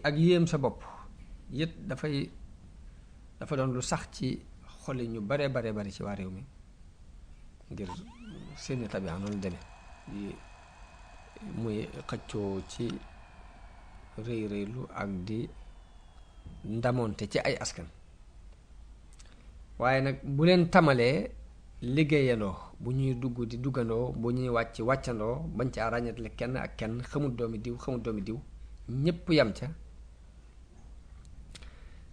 ak yéem sa bopp yët dafa doon lu sax ci xoli ñu bare bari ci waa réew mi ngir seeni tabia noonu deme muy xëccoo ci rëylu ak di ndamoonte ci ay askan waaye nag bu leen tamalee liggéeyandoo bu ñuy dugg di duggandoo bu ñuy wàccandoo bañ ca ràññatle kenn ak kenn xamut doomi diw ñépp yam ca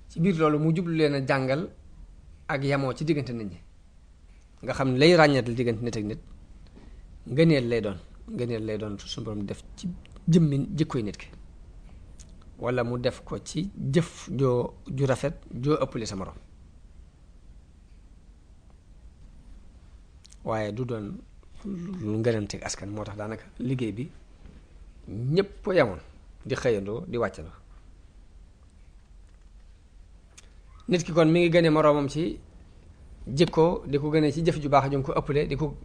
ci biir loolu mu jublu leen a jàngal ak yamoo ci diggante nit ñi nga xam ne lay ràññatle diggante nit ak nit ngëneel lay doon suñu borom def ci jëmmi jikkoy nit ki walla mu def ko ci jëf ju rafet joo ëppale sa morom waaye du doon lu ngënanteeg askan moo tax daanaka liggéey bi ñépp yamoon di xëyandoo di wàccandoo nit ki kon mi ngi gëne moroomam ci jikko di ko gënee ci jëf ju baax ju ko ëppale di ko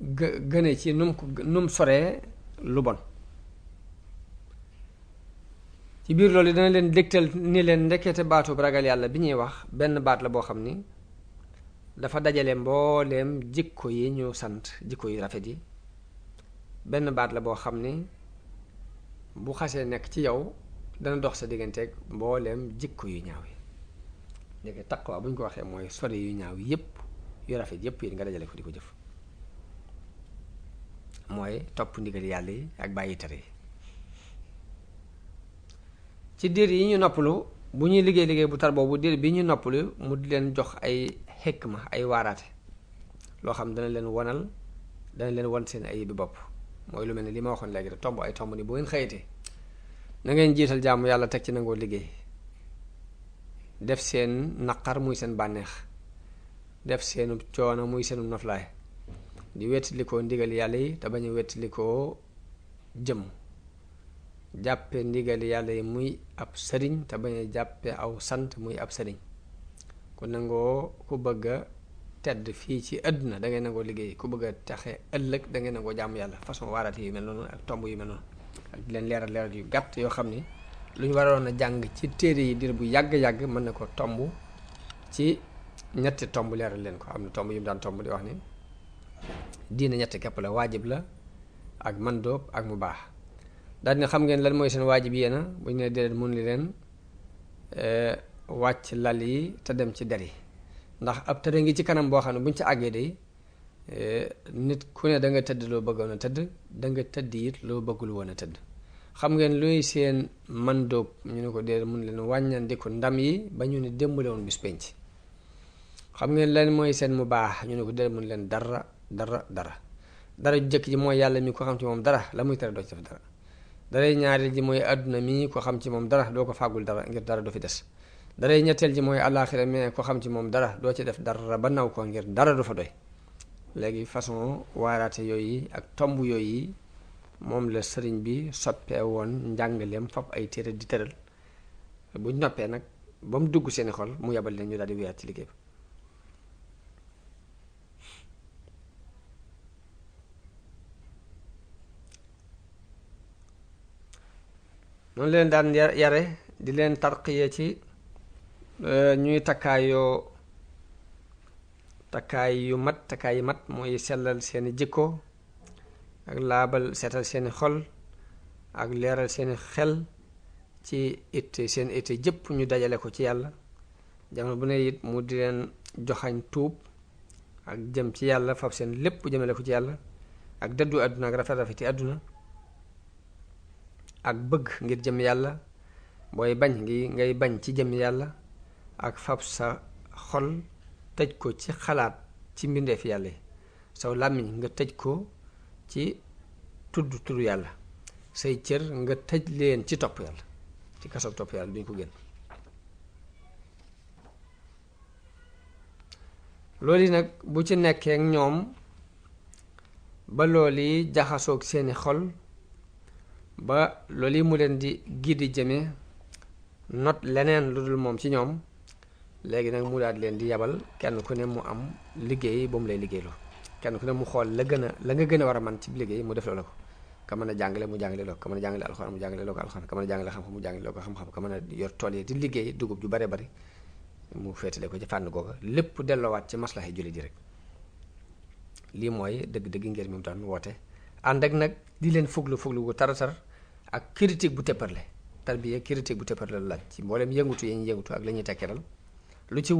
gënee ci num soree lu bon ci biir loolu dana leen dégtal ni leen ndekete baatu ragal yàlla bi ñuy wax benn baat la boo xam ni dafa dajale mbooleem jikko yi ñu sant jikko yu rafet yi benn baat la boo xam ni bu xasee nekk ci yow dana dox sa digganteeg mbooleem jikko yu ñaaw yi léegi taqwa bu ñu ko waxee mooy sori yu ñaaw yépp yu rafet yépp yi nga dajale ko di ko jëf mooy topp ndigal yàlla yi ak bàyyi tere yi ci diir yi ñu noppalu bu ñuy liggéey bu tar boobu diir bi ñu noppalu mu di leen jox ay xikma ay waaraate loo xam dana leen won seen ay bi bopp mooy lu mel ne li ma waxoon léegi rek tomb ay tomb ni bu ngeen xëyatee na ngeen jiital jaamu yàlla teg ci nangoo liggéey def seen naqar muy seen bànneex def seenu coono muy seenu noflaay di wettalikoo ndigal yàlla yi te bañ a wettalikoo jëm jàppe ndigal yàlla yi muy ab sëriñ te bañ a jàppe aw sant muy ab sëriñ ku nangoo ku bëgg a tedd fii ci àdduna da ngay nangoo liggéey ku bëgg a taxe ëllëg da ngay nangoo jaamu yàlla façon waaraate yu mel noonu ak tomb yu mel noonu ak leen leeral yu gàtt yoo xam ni lu ñu waroon a jàng ci téere yi dir bu yàgg-yàgg mën na ko tomb ci ñetti tomb leeral leen ko am na tomb yu mu daan tomb di wax ni diina ñetti képp la waajib la ak mandóob ak mu baax daal dina xam ngeen lan mooy seen waajib yéena bu ñu ne déedéet mun li leen wàcc lal yi te dem ci der yi ndax ab tëre ngi ci kanam boo xam ne bu ñu ci àggee day nit ku ne da nga tëdd loo bëggoon a tëdd da nga tëdd it loo bëggul woon a tëdd. xam ngeen luy seen man dóob ñu ne ko dee mun leen wàññandiku ndam yi ba ñu ne démbale woon bis penc. xam ngeen lan mooy seen mu baax ñu ne ko dee mun leen dara dara ju jëkk ji mooy yàlla mi ko xam ci moom dara la muy tere doo ci def dara. daray ñaareel ji mooy àdduna mi ko xam ci moom dara doo ko fàggul dara ngir dara du fi des. daray ñetteel ji mooy àllaaxira mais ko xam ci moom dara doo ci def dara ba naw ko ngir dara du fa doy. léegi façon waaraate yooyu ak tomb yooyu moom la sëriñ bi soppee woon njàngaleem fab ay téere di tëral buñ noppee nag ba mu dugg seeni xol mu yabal leen ñu daal di wéyaat ci liggéey ba. noonu leen daan yare di leen tarqiye ci ñuy takkaay yu mat mooy sellal seeni jikko ak laabal seetal seeni xol ak leeral seeni xel ci seen itte jëpp ñu dajale ko ci yàlla jamono bu ne it mu di leen joxañ tuub ak jëm ci yàlla fab seen lépp jëmale ko ci yàlla ak dëddu àdduna ak rafeti àdduna ak bëgg ngir jëm yàlla booy bañ ngay bañ ci jëm yàlla ak fab sa xol tëj ko ci xalaat ci mbindeef yàlla yi saw làmmiñ nga tëj ko ci tudd turu yàlla say cër nga tëj leen ci topp yàlla ci kasoog topp yàlla duñ ko génn. loolu yi nag bu ci nekkee ak ñoom ba loolu yi jaxasoog seeni xol ba loolu yi mu leen di giddi jëme not leneen lu dul moom ci ñoom léegi nag mu daal leen di yabal kenn ku ne mu am liggéey ba mu lay liggéeyloo kenn ku ne mu xool la nga gën a war a man ci liggéey mu def loola ko ka mën a jàngale mu jàngale loo ko ka mën a jàngale alxuraan mu jàngale loo ko alxuraan ka mën a jàngale xam-xam mu jàngale loo ko xam-xam ka mën a yor tool yi di liggéey dugub ju bare bari mu féetale ko ci fànn googa lépp delloowaat ci maslahay jullit yi rek. lii mooy dëgg-dëgg ngir mi mu daan woote ànd ak nag di leen fuglu gu taratar ak critique bu tepparle tarbiya critique bu tepparle la laaj ci mboolem yëngutu yi ñu yëngutu ak la ñuy tekkiral lu ci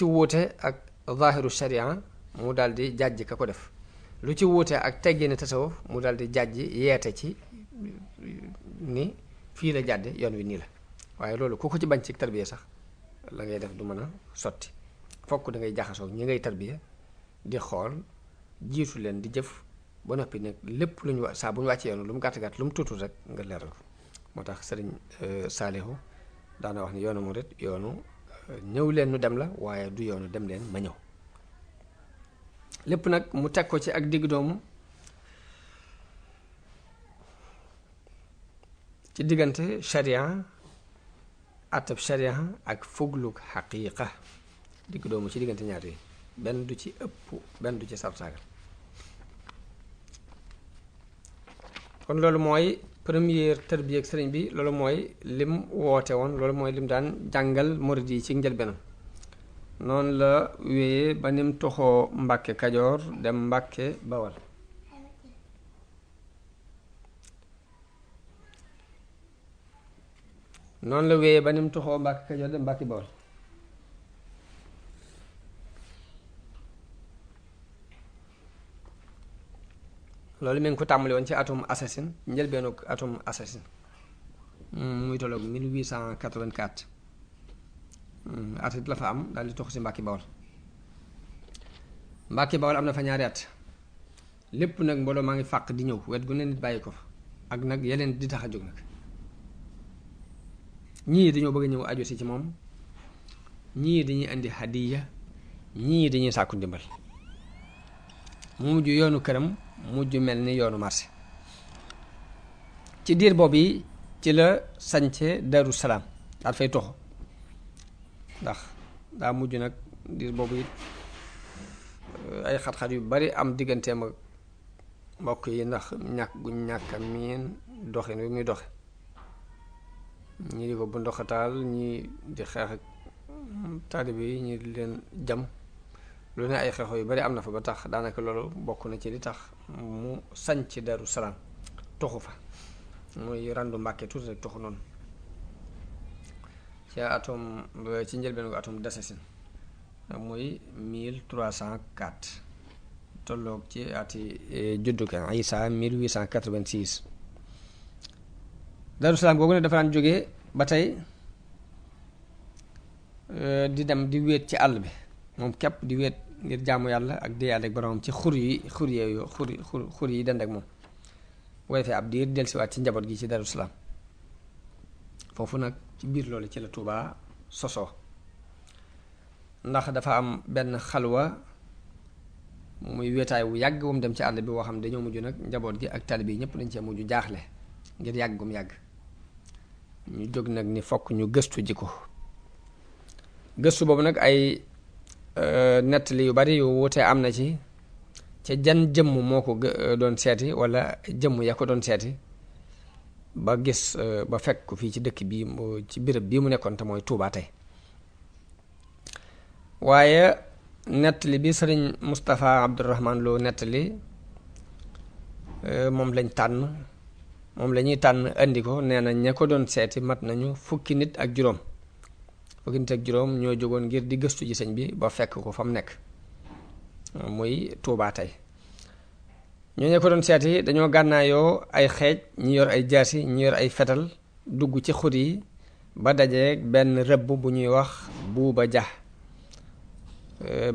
wuute ak zahiru sharia mu daal di jàjj ka ko def lu ci wuute ak teggini tasawuf mu daal di jàjj yeete ci ni fii la jàdde yoon wi nii la waaye loolu ku ko ci bañ ci tarbiya sax la ngay def du mën a sotti fokk da ngay jaxasoo ñi ngay tarbiya di xool jiitu leen di jëf ba noppi nag lépp lu ñu saa bu ñu wàccee yoonu lu mu gàtt lu mu tuutul rek nga leeral ko moo tax sëriñ Saalihu daana wax ni yoonu murit yoonu ñëw leen nu dem la waaye du yoonu dem leen ma ñëw lépp nag mu teg ko ci ak digg doomu ci diggante sharia atab sharia ak fuglug xaqiiqa digg doomu ci diggante ñaar yi benn du ci ëpp benn du ci sartaagal kon loolu mooy première tarbiya ak sëriñ bi loolu mooy lim woote woon loolu mooy lim daan jàngal murid yi ci njëlbeenam noonu la wéyee ba nim toxoo Mbàkke Kajoor dem Mbàkke Bawal noonu la wéyee ba nim toxoo Mbàkke Kajoor dem Mbàkke Bawal loolu mi ngi ko tàmbali woon ci atum assasine njëlbeenu atum assasine muy tolloog 1884 at it la fa am daal di tox si Mbàkke Bawal Mbàkke Bawal am na fa ñaari at lépp nag mbooloo maa ngi fàq di ñëw wet gu ne nit bàyyi ko fa ak nag yeneen di tax a jóg nag ñii dañoo bëgg ñëw aju si ci moom ñii dañuy indi hadiya ñii dañuy sàkku ndimbal mu mujj yoonu këram mujj mel ni yoonu marché ci diir boobu yi ci la sañce Daru Salaam daal fay toxo ndax daa mujj nag diir boobu it ay xat-xat yu bari am digganteem ak mbokk yi ndax ñàkk gu ñàkk a miin doxin wi muy doxe ñii di ko bu ndoxataal ñii di xeex ak taalibe yi ñii di leen jam lu ne ay xeexo yu bari am na fa ba tax daanaka loolu bokk na ci li tax mu sañc Daru Salaam toxu fa muy randu Mbàkke tuuti rek toxu noonu ci njëlbeen ko atum dasasin muy 1304 tolloog ci ati juddu ka Isa 1886. Daaru Salaam googu ne dafa daan jógee ba tey di dem di wéet ci àll bi moom képp di wéet ngir jaamu yàlla ak déyaale ak boromam ci xur yi dend ak moom bu ko defee ab diir dellusiwaat ci njaboot gi ci Daaru Salaam. foofu nag ci biir loolu ci la Tuubaa sosoo ndax dafa am benn xalwa muy wéetaay wu yàgg wu mu dem ci àll bi woo xam ne dañoo mujj nag njaboot gi ak taalibe yi ñëpp dañ cee mujj jaaxle ngir yàgg gum yàgg ñu jóg nag ni fokk ñu gëstu ji ko. gëstu boobu nag ay nettali yu bari yu wuute am na ci ca jan jëmm moo ko doon seeti wala jëmm ya ko doon seeti ba gis ba fekk ko fii ci dëkk bi ci béréb bii mu nekkoon te mooy Tuubaa tey. waaye nettali bi sëriñ Moustapha Abdourahman Lo nettali moom lañ tànn moom la ñuy tànn andi ko nee na ña ko doon seeti mat nañu fukki nit ak juróom ñoo jógoon ngir di gëstu ji sëñ bi ba fekk ko fa mu nekk muy Tuubaa tey. ñoo ña ko doon seeti dañoo gànnaayoo ay xeej ñi yor ay jaasi ñi yor ay fetal dugg ci xur yi ba dajeeg benn rëbb bu ñuy wax Buuba Ja.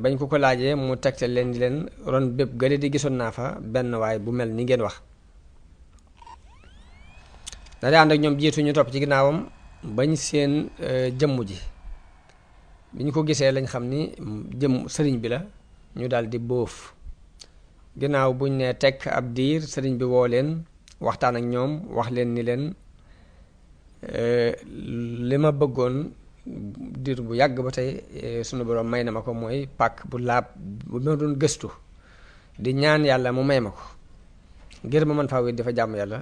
bañ ko laajee mu tegte leen di leen ron bépp gële di gisoon naa fa benn waay bu mel ni ngeen wax. da di ànd ak ñoom jiitu ñu topp ci ginnaawam bañ seen jëmm ji bi ñu ko gisee lañ xam ni jëmm sëriñ bi la ñu daal di bóof. ginnaaw buñ ne tekk ab diir sëriñ bi woo leen waxtaan ak ñoom wax leen ni leen li ma bëggoon diir bu yàgg ba tey sunu borom may na ma ko mooy pàkk bu laab bu ma doon gëstu di ñaan yàlla mu may ma ko ngir ma mën faa wéet dafa jàmm yàlla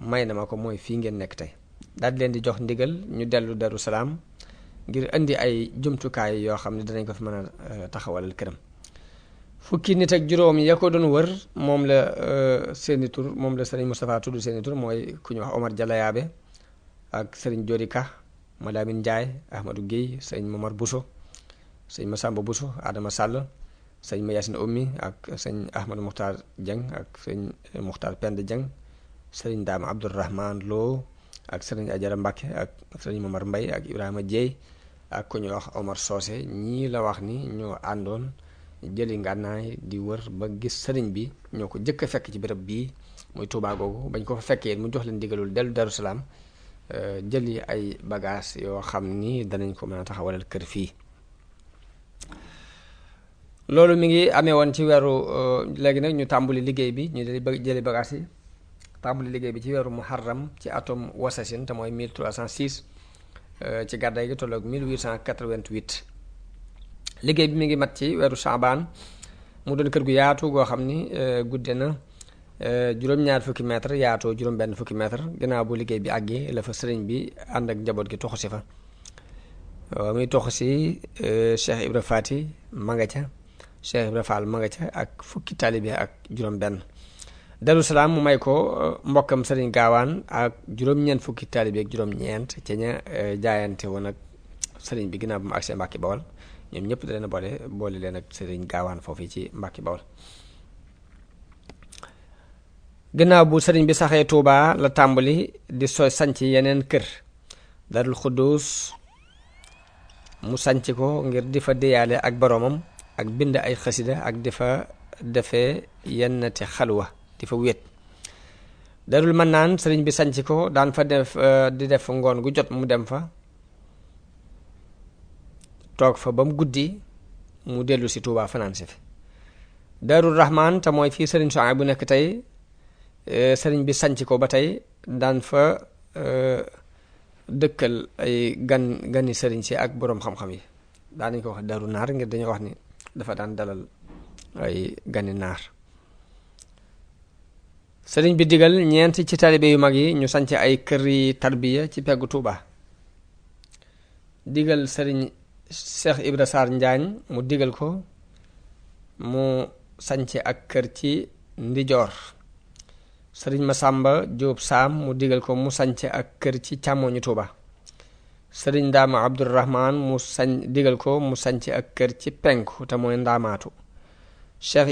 may na ma ko mooy fii ngeen nekk tey. daal di leen di jox ndigal ñu dellu Daaru Salaam ngir indi ay jumtukaay yoo xam ne danañ ko fi mën a taxawalal këram. fukki nit ak juróom ya ko doon wër moom la seeni tur moom la sëriñ Moustapha tudd seeni tur mooy ku ñu wax Omar Jalayaabe ak sëriñ Jori Ka Malamin Njaay Ahmadou Guèye sëriñ Momar Bousso sëriñ Masamba Bousso Adama Sall sëriñ Mayasin Ummi ak sëriñ Ahmadou Muxtaar Jeng ak sëriñ Muxtaar Pend Jeng sëriñ Daama Abdourahman Lo ak sëriñ Ajara Mbàkke ak sëriñ Momar Mbay ak Ibrahima Jeey ak ku ñu wax Omar Soose ñii la wax ni ñoo àndoon jëli ngànnaay di wër ba gis sëriñ bi ñoo ko jëkk a fekk ci béréb bii muy Tuubaa googu bañ ko fa fekkee mu jox leen digalul dellu Daaru Salaam jëli ay bagages yoo xam ni danañ ko mën a taxawalal kër fii. loolu mi ngi amee woon ci weeru léegi nag ñu tàmbali liggéey bi ñu jëli bagages yi tàmbali liggéey bi ci weeru Muharram ci atum Wasasin te mooy 1306 ci gàddaay gi tolloog 1888. liggéey bi mi ngi mat ci weeru Saabaan mu doon kër gu yaatu goo xam ni gudde na juróom-ñaar fukki mètre yaatoo juróom-benn fukki mètre ginnaaw bu liggéey bi àggee la fa sëriñ bi ànd ak njaboot gi toxu si fa. muy toxu si Cheikh Ibra Faati ma nga ca Cheikh Ibra Fall ma nga ca ak fukki taalibe ak juróom-benn. Daaru Salaam mu may ko mbokkam sëriñ Gaawaan ak juróom-ñeent fukki taalibe ak juróom-ñeent ca ña jaayante woon ak sëriñ bi ginnaaw bu mu agsee Mbàkke Bawol. ñoom ñëpp da leen a boole leen ak sëriñ Gaawaan foofu ci Mbàkke Bawol. gannaaw bu sëriñ bi saxee Tuubaa la tàmbali di sanc yeneen kër. Darul Xuddus mu sanc ko ngir di fa déyaale ak boroomam ak bind ay xasida ak di fa defee yennati xalwa di fa wéet. Darul Mannaan sëriñ bi sanc ko daan fa def di def ngoon gu jot mu dem fa toog fa ba mu guddi mu dellu si Tuubaa fanaan si fi. Daarul Rahmaan te mooy fii sëriñ Sohaybu bu nekk tey sëriñ bi sanc ko ba tey daan fa dëkkal ay gani sëriñ si ak boroom xam-xam yi daan nañ ko wax Daaru Naar ngir dañoo wax ni dafa daan dalal ay gani naar. sëriñ bi digal ñeent ci taalibe yu mag yi ñu sanc ay kër yi tarbiya ci peggu Tuubaa. digal sëriñ Cheikh Ibra Sarr Njaañ mu digal ko mu sanc ak kër ci ndijoor. sëriñ Masamba Jóob Saam mu digal ko mu sanc ak kër ci càmmooñu Tuuba. sëriñ Ndaama Abdourahman mu digal ko mu sanc ak kër ci penku te mooy Ndaamaatu. Cheikh